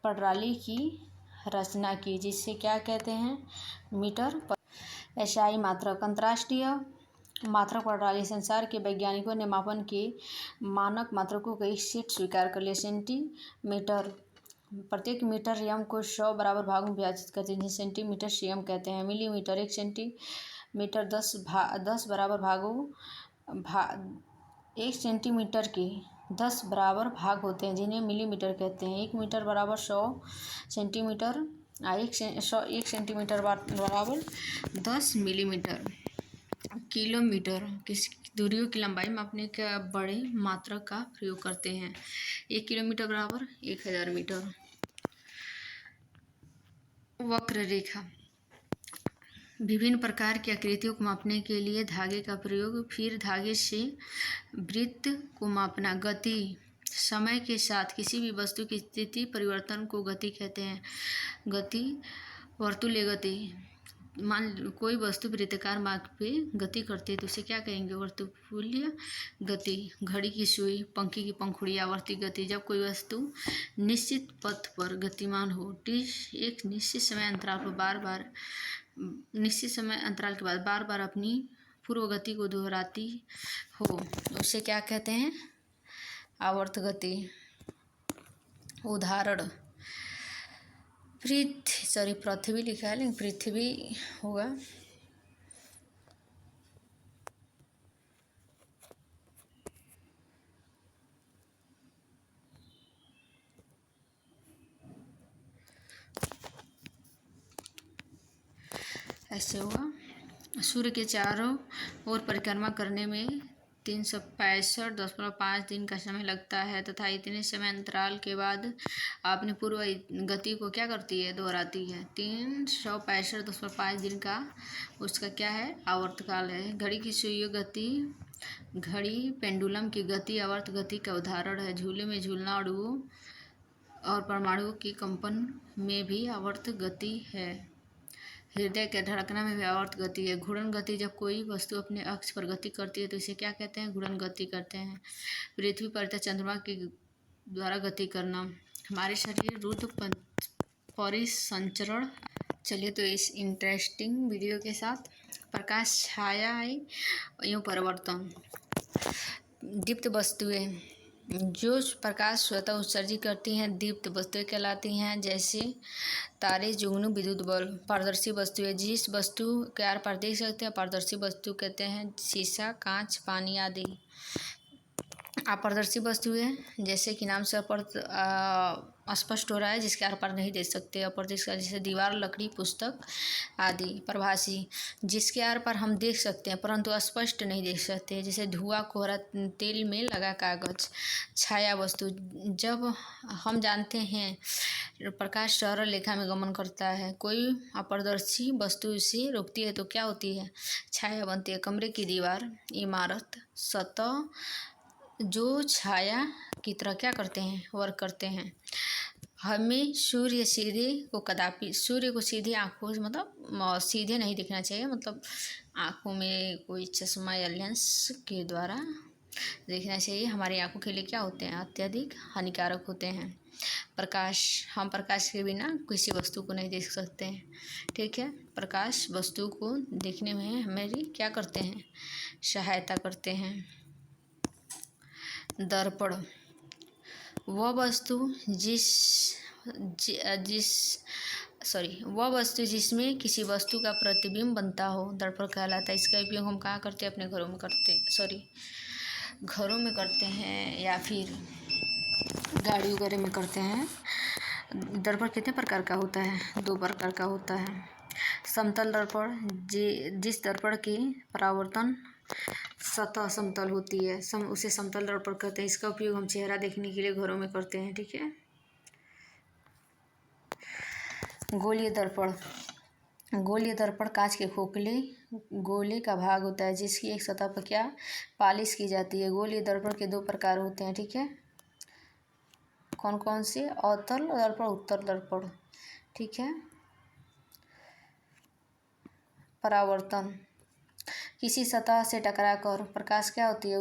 S1: प्रणाली की रचना की, जिसे क्या कहते हैं? मीटर पर एसआई मात्रक। अंतर्राष्ट्रीय मात्रक प्रणाली संसार के वैज्ञानिकों ने मापन के मानक मात्रकों का एक सेट स्वीकार कर लिया। सेंटीमीटर, प्रत्येक मीटर यम को 100 बराबर भागों में विभाजित करते हैं, जिसे सेंटीमीटर सीएम कहते हैं। मिलीमीटर, 1 सेंटीमीटर 10 बराबर भागों 1 सेंटीमीटर के 10 बराबर भाग होते हैं, जिन्हें मिलीमीटर कहते हैं। 1 मीटर बराबर 100 सेंटीमीटर, 1 सेंटीमीटर बराबर 10 मिलीमीटर। किलोमीटर, किस दूरियों की लंबाई मापने के बड़े मात्रक का प्रयोग करते हैं। 1 किलोमीटर बराबर 1000 मीटर। वक्र रेखा, विभिन्न प्रकार की आकृतियों को मापने के लिए धागे का प्रयोग। फिर धागे से वृत्त को मापना। गति, समय के साथ किसी भी वस्तु की स्थिति परिवर्तन को गति कहते हैं। गति, वर्तुलीय गति, मान कोई वस्तु वृत्ताकार मार्ग पे गति करती है तो उसे क्या कहेंगे? वर्तुलीय गति। घड़ी की सुई, पंखी की पंखुड़ी, आवर्ती गति, जब कोई वस्तु निश्चित पथ पर गतिमान हो, एक निश्चित समय अंतराल के बाद बार बार अपनी पूर्व गति को दोहराती हो, उसे क्या कहते हैं? आवर्त गति। उदाहरण, पृथ्वी लिखा है लेकिन पृथ्वी होगा। ऐसे हुआ। सूर्य के चारों ओर परिक्रमा करने में 365.5 दिन का समय लगता है तथा इतने समय अंतराल के बाद अपनी पूर्व गति को क्या करती है, दोहराती है। 365.5 दिन का उसका क्या है, आवर्तकाल है। घड़ी की सुइयों गति, घड़ी पेंडुलम की गति आवर्त गति का उदाहरण है। झूले में झूलना और परमाणुओं की कंपन में भी आवर्त गति है। हृदय के धड़कना में भी आवर्त गति है। घूर्णन गति, जब कोई वस्तु अपने अक्ष पर गति करती है तो इसे क्या कहते हैं, घूर्णन गति कहते हैं। पृथ्वी पर तथा चंद्रमा के द्वारा गति करना। हमारे शरीर रुद्र परिसंचरण। चलिए तो इस इंटरेस्टिंग वीडियो के साथ प्रकाश, छाया एवं परिवर्तन। दीप्त वस्तुएं, जो प्रकाश स्वतः उत्सर्जित करती हैं दीप्त वस्तुएं कहलाती हैं, जैसे तारे, जुगनू, विद्युत बल्ब। पारदर्शी वस्तुएं, जिस वस्तु के आर पार देख सकते हैं पारदर्शी वस्तु कहते हैं, शीशा, कांच, पानी आदि। अपारदर्शी वस्तुएं, जैसे कि नाम से स्पष्ट हो रहा है, जिसके आर पार नहीं देख सकते। अपारदर्शी, जैसे दीवार, लकड़ी, पुस्तक आदि। प्रभासी, जिसके आर पार हम देख सकते हैं परंतु स्पष्ट नहीं देख सकते, जैसे धुआं, कोहरा, तेल में लगा कागज। छाया वस्तु, जब हम जानते हैं प्रकाश सरल रेखा में गमन करता है, कोई अपारदर्शी वस्तु इसे रोकती है तो क्या होती है, छाया बनती है। कमरे की दीवार, इमारत, सतह, जो छाया की तरह क्या करते हैं, वर्क करते हैं। हमें सूर्य को सीधे आंखों से मतलब सीधे नहीं दिखना चाहिए, मतलब आंखों में कोई चश्मा या लेंस के द्वारा देखना चाहिए। हमारी आंखों के लिए क्या होते हैं, अत्यधिक हानिकारक होते हैं। प्रकाश, हम प्रकाश के बिना किसी वस्तु को नहीं देख सकते हैं, ठीक है। प्रकाश वस्तु को देखने में हमारी क्या करते हैं, सहायता करते हैं। दर्पण, वह वस्तु जिसमें किसी वस्तु का प्रतिबिंब बनता हो, दर्पण कहलाता है। इसका उपयोग हम कहाँ करते हैं, अपने घरों में करते हैं या फिर गाड़ी वगैरह में करते हैं। दर्पण कितने प्रकार का होता है, 2 प्रकार का होता है। समतल दर्पण, जिस दर्पण की परावर्तन सतह समतल होती है, उसे समतल दर्पण कहते हैं। इसका उपयोग हम चेहरा देखने के लिए घरों में करते हैं, ठीक है। गोलीय दर्पण, गोलीय दर्पण कांच के खोखले गोले का भाग होता है, जिसकी एक सतह पर क्या पालिश की जाती है। गोलीय दर्पण के 2 प्रकार होते हैं, ठीक है। कौन कौन से, अवतल दर्पण, उत्तल दर्पण, ठीक है। परावर्तन, किसी सतह से टकराकर प्रकाश क्या होती है,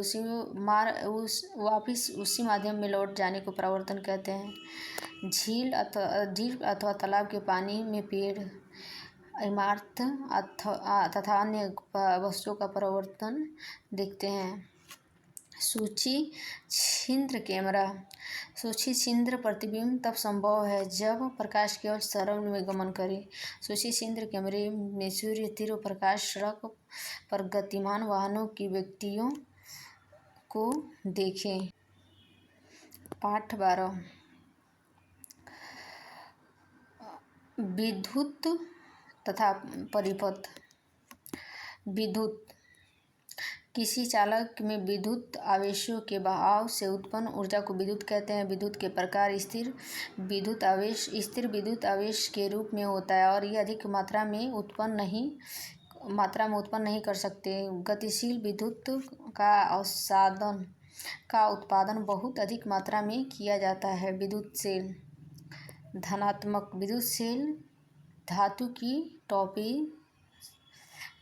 S1: वापिस उसी माध्यम में लौट जाने को परावर्तन कहते हैं। झील अथवा तालाब के पानी में पेड़, इमारत तथा अन्य वस्तुओं का परावर्तन देखते हैं। सूची छिद्र कैमरा, सूची छिद्र प्रतिबिंब तब संभव है जब प्रकाश केवल सरल में गमन करे। सूची छिद्र कैमरे में सूर्य तीव्र प्रकाश सड़क पर गतिमान वाहनों की व्यक्तियों को देखें। पाठ 12, विद्युत तथा परिपथ। विद्युत, किसी चालक में विद्युत आवेशों के बहाव से उत्पन्न ऊर्जा को विद्युत कहते हैं। विद्युत के प्रकार, स्थिर विद्युत आवेश के रूप में होता है और यह अधिक मात्रा में उत्पन्न नहीं कर सकते। गतिशील विद्युत का उत्पादन बहुत अधिक मात्रा में किया जाता है। विद्युत सेल, धनात्मक विद्युत सेल, धातु की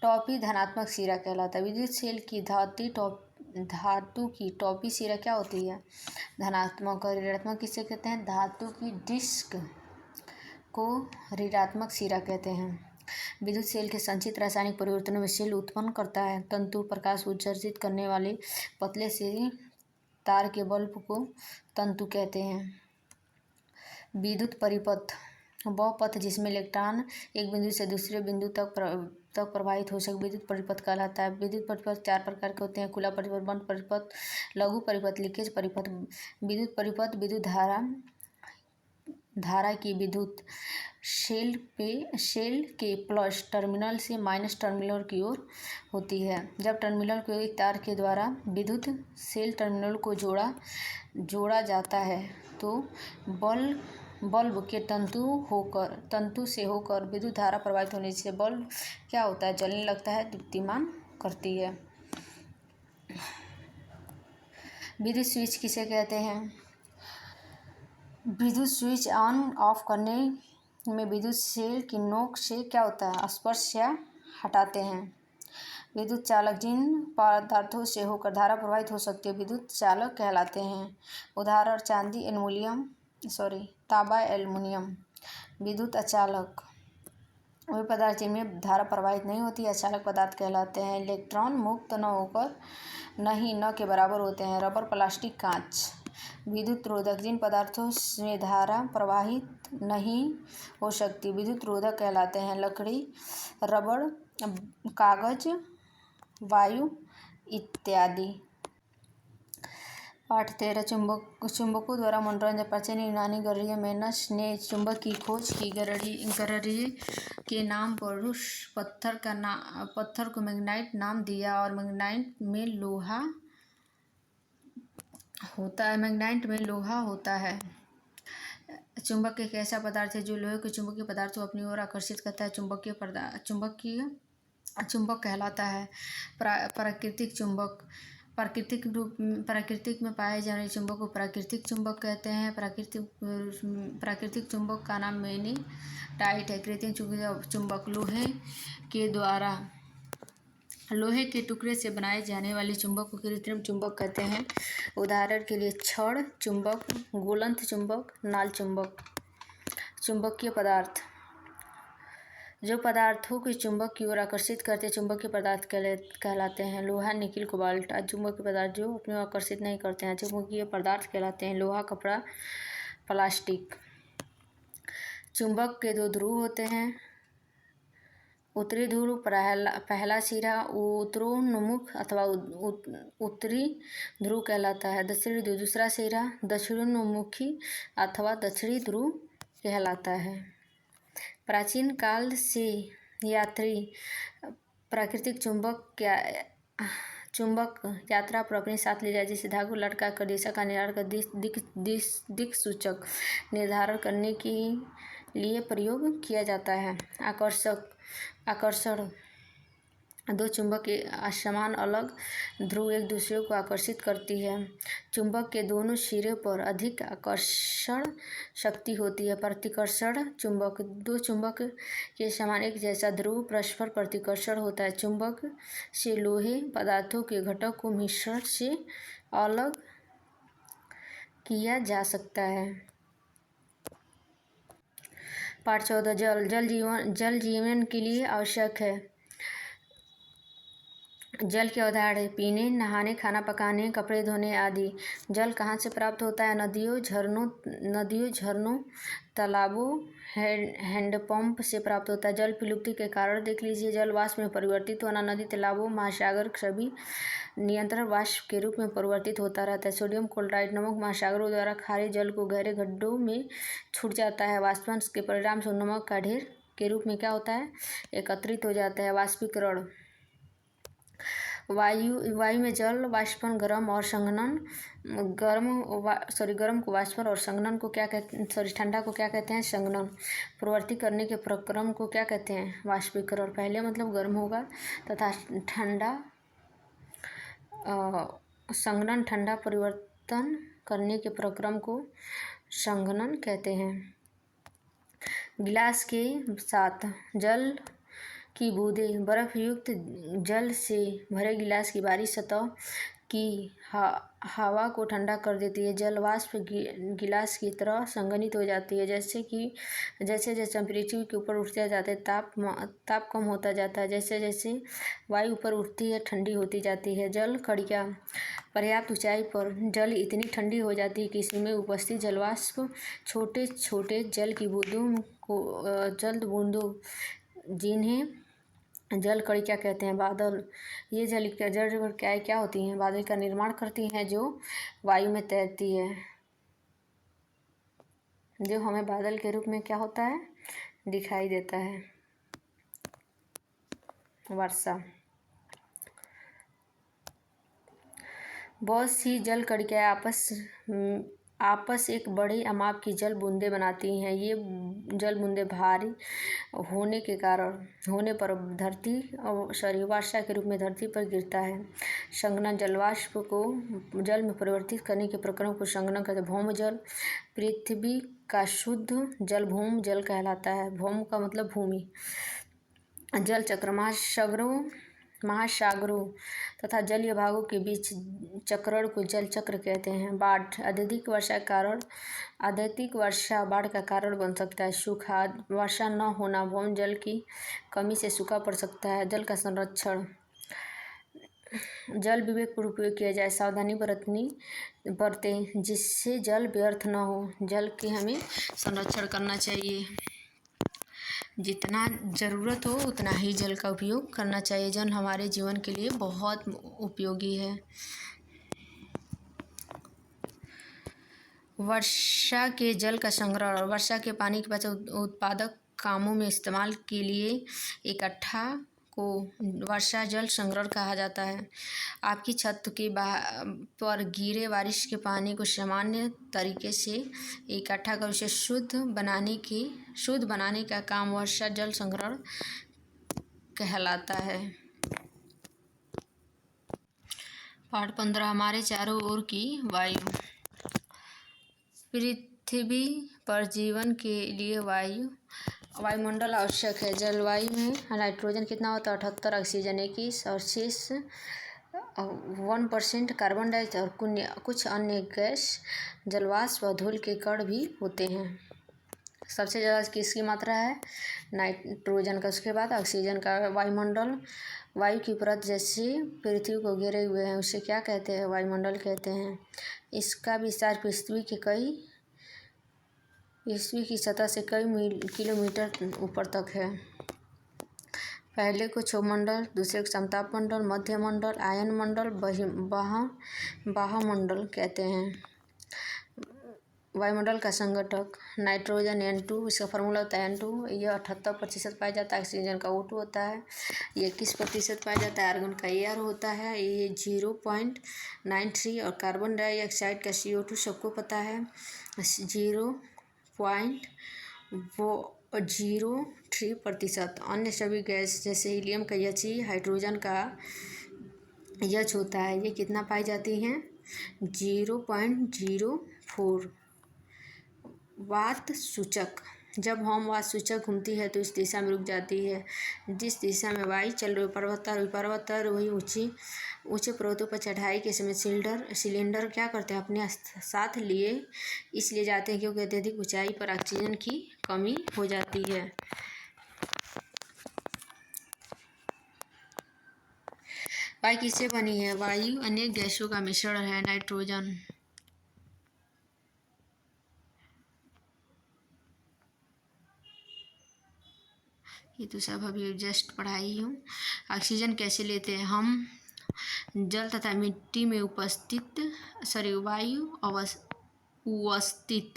S1: टॉपी धनात्मक सिरा कहलाता है। विद्युत सेल की धातु की टॉपी सिरा क्या होती है, धनात्मक। और ऋणात्मक किसे कहते हैं, धातु की डिस्क को ऋणात्मक सिरा कहते हैं। विद्युत सेल के संचित रासायनिक परिवर्तनों में सेल उत्पन्न करता है। तंतु, प्रकाश उत्सर्जित करने वाले पतले से तार के बल्ब को तंतु कहते हैं। विद्युत परिपथ, वह पथ जिसमें इलेक्ट्रॉन एक बिंदु से दूसरे बिंदु तक प्रवाहित हो सके, विद्युत परिपथ कहलाता है। विद्युत परिपथ 4 प्रकार के होते हैं, खुला परिपथ, बंद परिपथ, लघु परिपथ, लीकेज परिपथ। विद्युत परिपथ विद्युत धारा धारा की विद्युत शेल के प्लस टर्मिनल से माइनस टर्मिनल की ओर होती है। जब टर्मिनल को एक तार के द्वारा विद्युत शेल टर्मिनल को जोड़ा जाता है तो बल्ब के तंतु से होकर विद्युत धारा प्रवाहित होने से बल्ब क्या होता है, जलने लगता है, दीप्तिमान करती है। विद्युत स्विच किसे कहते हैं? विद्युत स्विच ऑन ऑफ करने में विद्युत शेल की नोक से क्या होता है, स्पर्श या हटाते हैं। विद्युत चालक जिन पदार्थों से होकर धारा प्रवाहित हो सकती है विद्युत चालक कहलाते हैं। उदाहरण तांबा, एल्युमिनियम। विद्युत अचालक वे पदार्थ जिनमें धारा प्रवाहित नहीं होती अचालक पदार्थ कहलाते हैं। इलेक्ट्रॉन मुक्त न होकर न के बराबर होते हैं। रबर, प्लास्टिक, कांच। विद्युत रोधक जिन पदार्थों में धारा प्रवाहित नहीं हो सकती विद्युत रोधक कहलाते हैं। लकड़ी, रबड़, कागज, वायु इत्यादि। पाठ 13 चुंबकों द्वारा मनोरंजन। प्राचीन यूनानी गणितज्ञ मेनस ने चुंबक की खोज की। गणितीय के नाम पर उस पत्थर को मैग्नेटाइट नाम दिया और मैग्नेटाइट में लोहा होता है। चुंबक एक ऐसा पदार्थ है जो लोहे के चुंबकीय पदार्थ को अपनी ओर आकर्षित करता है। चुंबक कहलाता है। प्राकृतिक चुंबक प्राकृतिक में पाए जाने चुंबक को प्राकृतिक चुंबक कहते हैं। प्राकृतिक चुंबक का नाम मैग्नेटाइट है। कृत्रिम चुंबक लोहे के टुकड़े से बनाए जाने वाले चुंबक को कृत्रिम चुंबक कहते हैं। उदाहरण के लिए छड़ चुंबक, गोलंत चुंबक, नाल चुंबक। चुंबकीय पदार्थ जो पदार्थों को चुंबक की ओर आकर्षित करते चुंबकीय पदार्थ कहलाते हैं। लोहा, निकिल, कोबाल्ट। अचुंबकीय पदार्थ जो अपने ओर आकर्षित नहीं करते हैं अचुंबकीय पदार्थ कहलाते हैं। लोहा, कपड़ा, प्लास्टिक। चुंबक के दो ध्रुव होते हैं। उत्तरी ध्रुव पहला सिरा उत्तरोन्मुख अथवा उत्तरी ध्रुव कहलाता है। दक्षिणी ध्रुव दूसरा सिरा दक्षिणोन्मुखी अथवा दक्षिणी ध्रुव कहलाता है। प्राचीन काल से यात्री प्राकृतिक चुंबक यात्रा पर अपने साथ ले जाए, जिसे धागों लटका कर दिशा का निर्धारण कर दिक् सूचक निर्धारण करने के लिए प्रयोग किया जाता है। आकर्षण दो चुंबक के असमान अलग ध्रुव एक दूसरे को आकर्षित करती है। चुंबक के दोनों सिरे पर अधिक आकर्षण शक्ति होती है। प्रतिकर्षण चुंबक दो चुंबक के समान एक जैसा ध्रुव परस्पर प्रतिकर्षण होता है। चुंबक से लोहे पदार्थों के घटक को मिश्रण से अलग किया जा सकता है। पाठ 14 जल जीवन के लिए आवश्यक है। जल के उदाहरण पीने, नहाने, खाना पकाने, कपड़े धोने आदि। जल कहाँ से प्राप्त होता है? नदियों, झरनों, तालाबों, हैंडपंप से प्राप्त होता है। जल विलुप्ति के कारण देख लीजिए। जल वाष्प में परिवर्तित होना। नदी, तालाबों, महासागर सभी निरंतर वाष्प के रूप में परिवर्तित होता रहता है। सोडियम क्लोराइड नमक महासागरों द्वारा खारे जल को गहरे गड्ढों में छूट जाता है। वाष्पन के परिणाम से नमक का ढेर के रूप में क्या होता है? एकत्रित हो जाता है। वाष्पीकरण वायु में जल वाष्पन गर्म को वाष्पन और संघनन को क्या कहते ठंडा को क्या कहते हैं? संघनन। प्रवृत्ति करने के प्रक्रम को क्या कहते हैं? वाष्पीकरण। पहले मतलब गर्म होगा तथा ठंडा संघनन, ठंडा परिवर्तन करने के प्रक्रम को संघनन कहते हैं। गिलास के साथ जल की बूंदें बर्फ युक्त जल से भरे गिलास की बाहरी सतह की हवा को ठंडा कर देती है। जल वाष्प गिलास की तरह संघनित हो जाती है। जैसे जैसे पृथ्वी के ऊपर उठते जाते हैं ताप कम होता जाता है। जैसे जैसे वायु ऊपर उठती है ठंडी होती जाती है। जल कणिका पर्याप्त ऊंचाई पर जल इतनी ठंडी हो जाती है कि इसमें उपस्थित जलवाष्प छोटे छोटे जल बूंदों जिन्हें जल कणिका कहते हैं। बादल ये जल क्या होती हैं? बादल का निर्माण करती हैं जो वायु में तैरती है। जो हमें बादल के रूप में क्या होता है, दिखाई देता है, वर्षा। बहुत सी जल कणिकाएं आपस एक बड़े अमाप की जल बूंदें बनाती हैं। ये जल बूंदें भारी होने पर वर्षा के रूप में धरती पर गिरता है। संघनन जलवाष्प को जल में परिवर्तित करने के प्रक्रिया को संघनन कहते हैं। भौम जल पृथ्वी का शुद्ध जल भौम जल कहलाता है। भौम का मतलब भूमि। जल चक्र महासागरों तथा जलीय भागों के बीच चक्रण को जल चक्र कहते हैं। बाढ़ अत्यधिक वर्षा बाढ़ का कारण बन सकता है। सूखा वर्षा न होना भौम जल की कमी से सूखा पड़ सकता है। जल का संरक्षण जल विवेकपूर्वक उपयोग किया जाए, सावधानी बरतें जिससे जल व्यर्थ न हो। जल के हमें संरक्षण करना चाहिए, जितना ज़रूरत हो उतना ही जल का उपयोग करना चाहिए। जल हमारे जीवन के लिए बहुत उपयोगी है। वर्षा के जल का संग्रह और वर्षा के पानी के बचत उत्पादक कामों में इस्तेमाल के लिए इकट्ठा को वर्षा जल संग्रह कहा जाता है। आपकी छत के पर गिरे बारिश के पानी को सामान्य तरीके से इकट्ठा कर उसे शुद्ध बनाने का काम वर्षा जल संग्रहण कहलाता है। पाठ 15 हमारे चारों ओर की वायु। पृथ्वी पर जीवन के लिए वायुमंडल आवश्यक है। जलवायु में नाइट्रोजन कितना होता है, 78, ऑक्सीजन 21 और शेष 1% कार्बन डाइऑक्साइड और कुछ अन्य गैस जलवाष्प व धूल के कण भी होते हैं। सबसे ज़्यादा किसकी मात्रा है, नाइट्रोजन का, उसके बाद ऑक्सीजन का। वायुमंडल वायु की परत जैसे पृथ्वी को घेरे हुए हैं, उसे क्या कहते हैं, वायुमंडल कहते हैं। इसका विस्तार पृथ्वी की सतह से कई किलोमीटर ऊपर तक है। पहले को क्षोभमंडल, दूसरे को समताप मंडल, मध्य मंडल, आयन मंडल, बाह्यमंडल कहते हैं। वायुमंडल का संघटक नाइट्रोजन N2, इसका फार्मूला होता है N2। यह 78% पाया जाता है। ऑक्सीजन का O2 होता है, ये 21% पाया जाता है। आर्गन का Ar होता है, ये 0.93 और कार्बन डाइऑक्साइड का CO2 सबको पता है 0.03%। अन्य सभी गैस जैसे हीलियम का He, हाइड्रोजन का H होता है, ये कितना पाई जाती हैं, 0.04। वात सूचक जब हम वात सूचक घूमती है तो इस दिशा में रुक जाती है। जिस दिशा में वायु चल रही पर्वतारोही वही ऊंचे पर्वतों पर चढ़ाई के समय सिलेंडर क्या करते हैं, अपने साथ लिए इसलिए जाते हैं क्योंकि अत्यधिक ऊंचाई पर ऑक्सीजन की कमी हो जाती है। वायु किससे बनी है, वायु अनेक गैसों का मिश्रण है। नाइट्रोजन, ये तो सब अभी जस्ट पढ़ाई हूँ। ऑक्सीजन कैसे लेते हैं हम, जल तथा मिट्टी में वायु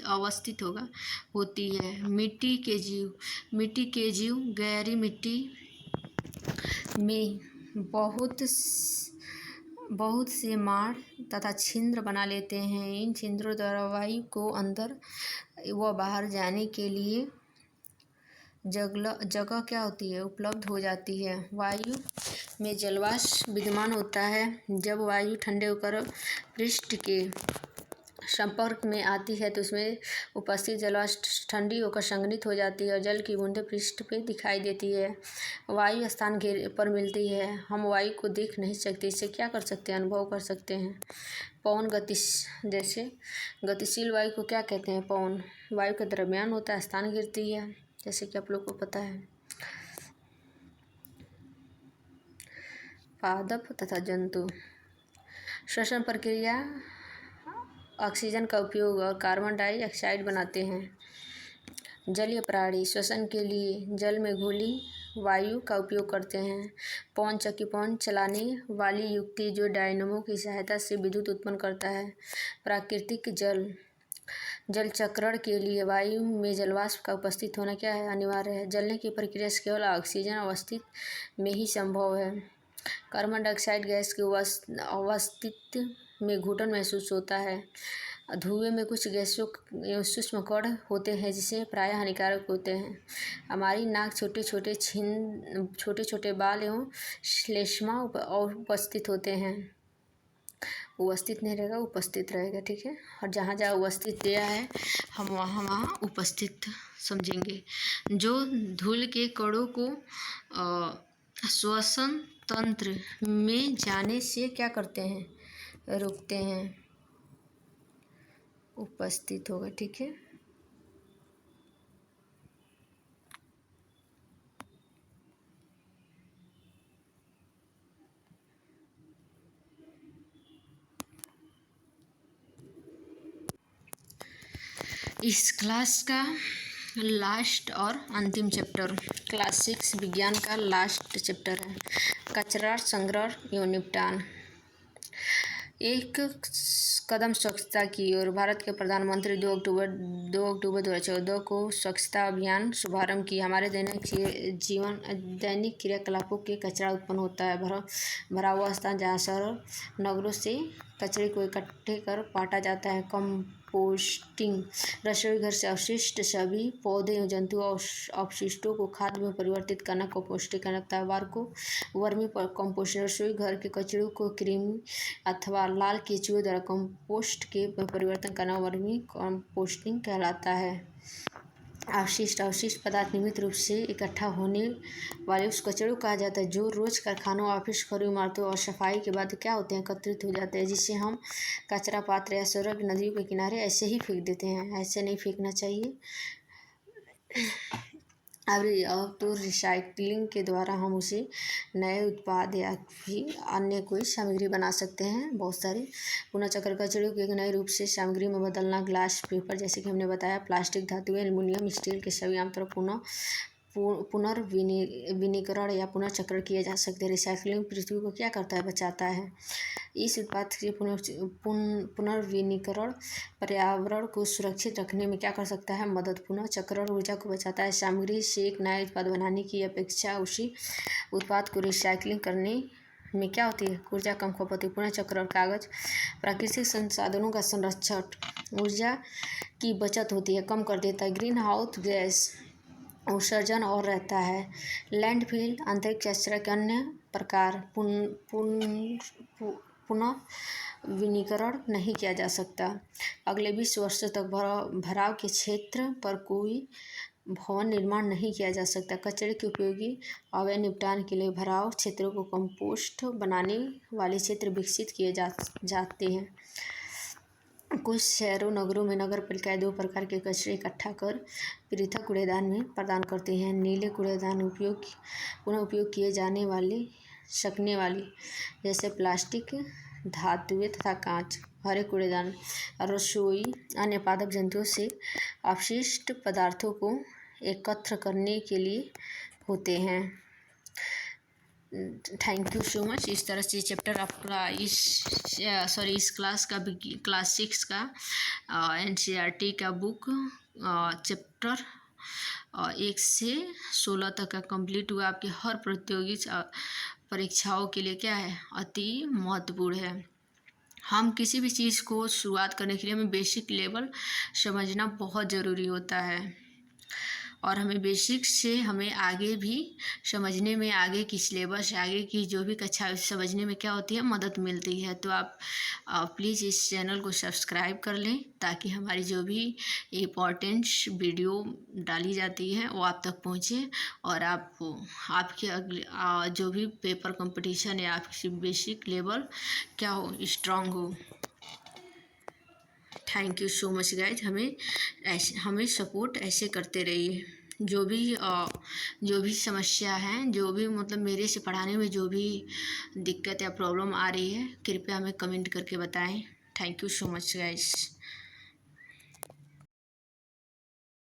S1: अवस्थित होती है। मिट्टी के जीव गहरी मिट्टी में बहुत से माड़ तथा छिद्र बना लेते हैं। इन छिद्रों द्वारा वायु को अंदर व बाहर जाने के लिए जगह क्या होती है, उपलब्ध हो जाती है। वायु में जलवाष्प विद्यमान होता है। जब वायु ठंडे होकर पृष्ठ के संपर्क में आती है तो उसमें उपस्थित जलवाष्प ठंडी होकर संघनित हो जाती है और जल की बूंदें पृष्ठ पे दिखाई देती है। वायु स्थान पर मिलती है। हम वायु को देख नहीं सकते, इससे क्या कर सकते हैं, अनुभव कर सकते हैं। पवन जैसे गतिशील वायु को क्या कहते हैं, पवन। वायु के दरमियान होता है, स्थान गिरती है, जैसे कि आप लोग को पता है। पादप तथा जंतु श्वसन प्रक्रिया ऑक्सीजन का उपयोग और कार्बन डाइऑक्साइड बनाते हैं। जलीय प्राणी श्वसन के लिए जल में घुली वायु का उपयोग करते हैं। पवन चक्की पवन चलाने वाली युक्ति जो डायनमो की सहायता से विद्युत उत्पन्न करता है। प्राकृतिक जल जल चक्रण के लिए वायु में जलवाष्प का उपस्थित होना क्या है, अनिवार्य है। जलने की प्रक्रिया से केवल ऑक्सीजन अवस्थित में ही संभव है। कार्बन डाइऑक्साइड गैस के अवस्थित में घुटन महसूस होता है। धुएं में कुछ गैसों एवं सूक्ष्म कण होते हैं जिसे प्रायः हानिकारक होते हैं। हमारी नाक छोटे छोटे बाल एवं श्लेष्मा उपस्थित होते हैं। उपस्थित नहीं रहेगा, उपस्थित रहेगा, ठीक है। और जहाँ जहाँ उपस्थित दिया है हम वहाँ उपस्थित समझेंगे। जो धूल के कणों को श्वसन तंत्र में जाने से क्या करते हैं, रोकते हैं, उपस्थित होगा, ठीक है। इस क्लास का लास्ट और अंतिम चैप्टर क्लास 6 विज्ञान का लास्ट चैप्टर है, कचरा संग्रह एवं निपटान। एक कदम स्वच्छता की ओर। भारत के प्रधानमंत्री 2 अक्टूबर 2014 को स्वच्छता अभियान शुभारंभ की। हमारे दैनिक क्रियाकलापों के कचरा उत्पन्न होता है। भरा हुआ स्थान जहाँ शहरों नगरों से कचरे को इकट्ठे कर बांटा जाता है। कंपोस्टिंग। रसोई घर से अवशिष्ट सभी पौधे एवं जंतु अपशिष्टों को खाद में परिवर्तित करना कंपोस्टिंग कहलाता है। Vermi compost. रसोई घर के कचड़ों को कृमि अथवा लाल केंचुए द्वारा कंपोस्ट के परिवर्तन करना वर्मी कंपोस्टिंग कहलाता है। अवशिष्ट पदार्थ नियमित रूप से इकट्ठा होने वाले उस कचरे को कहा जाता है जो रोज कारखानों, ऑफिस, घरों, इमारतों और सफाई के बाद क्या होते हैं, एकत्रित हो जाते हैं, जिसे हम कचरा पात्र या सड़क, नदियों के किनारे ऐसे ही फेंक देते हैं। ऐसे नहीं फेंकना चाहिए। अब तो रिसाइकलिंग के द्वारा हम उसे नए उत्पाद या फिर अन्य कोई सामग्री बना सकते हैं, बहुत सारी। पुनः चक्र कचरे को एक नए रूप से सामग्री में बदलना। ग्लास, पेपर, जैसे कि हमने बताया, प्लास्टिक, धातु, एल्युमिनियम, स्टील के सभी आमतौर पुनर्विनीकरण या पुनर्चक्रण किए जा सकते हैं। रिसाइकलिंग पृथ्वी को क्या करता है, बचाता है। इस उत्पाद के पुनर्विनीकरण पर्यावरण को सुरक्षित रखने में क्या कर सकता है, मदद। पुनर्चक्रण ऊर्जा को बचाता है। सामग्री से एक नया उत्पाद बनाने की अपेक्षा उसी उत्पाद को रिसाइकलिंग करने में क्या होती है, ऊर्जा कम खपत होती है। पुनर्चक्रण। कागज, प्राकृतिक संसाधनों का संरक्षण, ऊर्जा की बचत होती है, कम कर देता है। ग्रीन हाउस गैस उत्सर्जन और रहता है। लैंडफिल, अंतरिक्ष कचरा के अन्य प्रकार पुनः विनीकरण नहीं किया जा सकता। अगले 20 वर्षों तक भराव के क्षेत्र पर कोई भवन निर्माण नहीं किया जा सकता। कचरे के उपयोगी अवैध निपटान के लिए भराव क्षेत्रों को कंपोस्ट बनाने वाले क्षेत्र विकसित किए जाते हैं। कुछ शहरों, नगरों में नगर पालिकाएं 2 प्रकार के कचरे इकट्ठा कर पृथक कूड़ेदान में प्रदान करते हैं। नीले कूड़ेदान पुनः उपयोग किए जाने वाले सकने वाली, जैसे प्लास्टिक, धातुएं तथा कांच। हरे कूड़ेदान रसोई, अन्य पादप जंतुओं से अपशिष्ट पदार्थों को एकत्र करने के लिए होते हैं। Thank you so much. इस तरह से चैप्टर आपका इस क्लास 6 का NCERT का बुक चैप्टर 1 से 16 तक का कंप्लीट हुआ। आपके हर प्रतियोगी परीक्षाओं के लिए क्या है, अति महत्वपूर्ण है। हम किसी भी चीज़ को शुरुआत करने के लिए हमें बेसिक लेवल समझना बहुत ज़रूरी होता है और हमें बेसिक से हमें आगे भी समझने में, आगे की सिलेबस, आगे की जो भी कक्षा समझने में क्या होती है, मदद मिलती है। तो आप प्लीज़ इस चैनल को सब्सक्राइब कर लें ताकि हमारी जो भी इम्पोर्टेंट वीडियो डाली जाती है वो आप तक पहुँचे और आपके अगले जो भी पेपर कंपटीशन या आपकी बेसिक लेवल क्या हो, स्ट्रांग हो। Thank you so much guys. हमें सपोर्ट ऐसे करते रहिए। जो भी समस्या है, जो भी मतलब मेरे से पढ़ाने में जो भी दिक्कत या प्रॉब्लम आ रही है, कृपया हमें कमेंट करके बताएं। Thank you so much guys.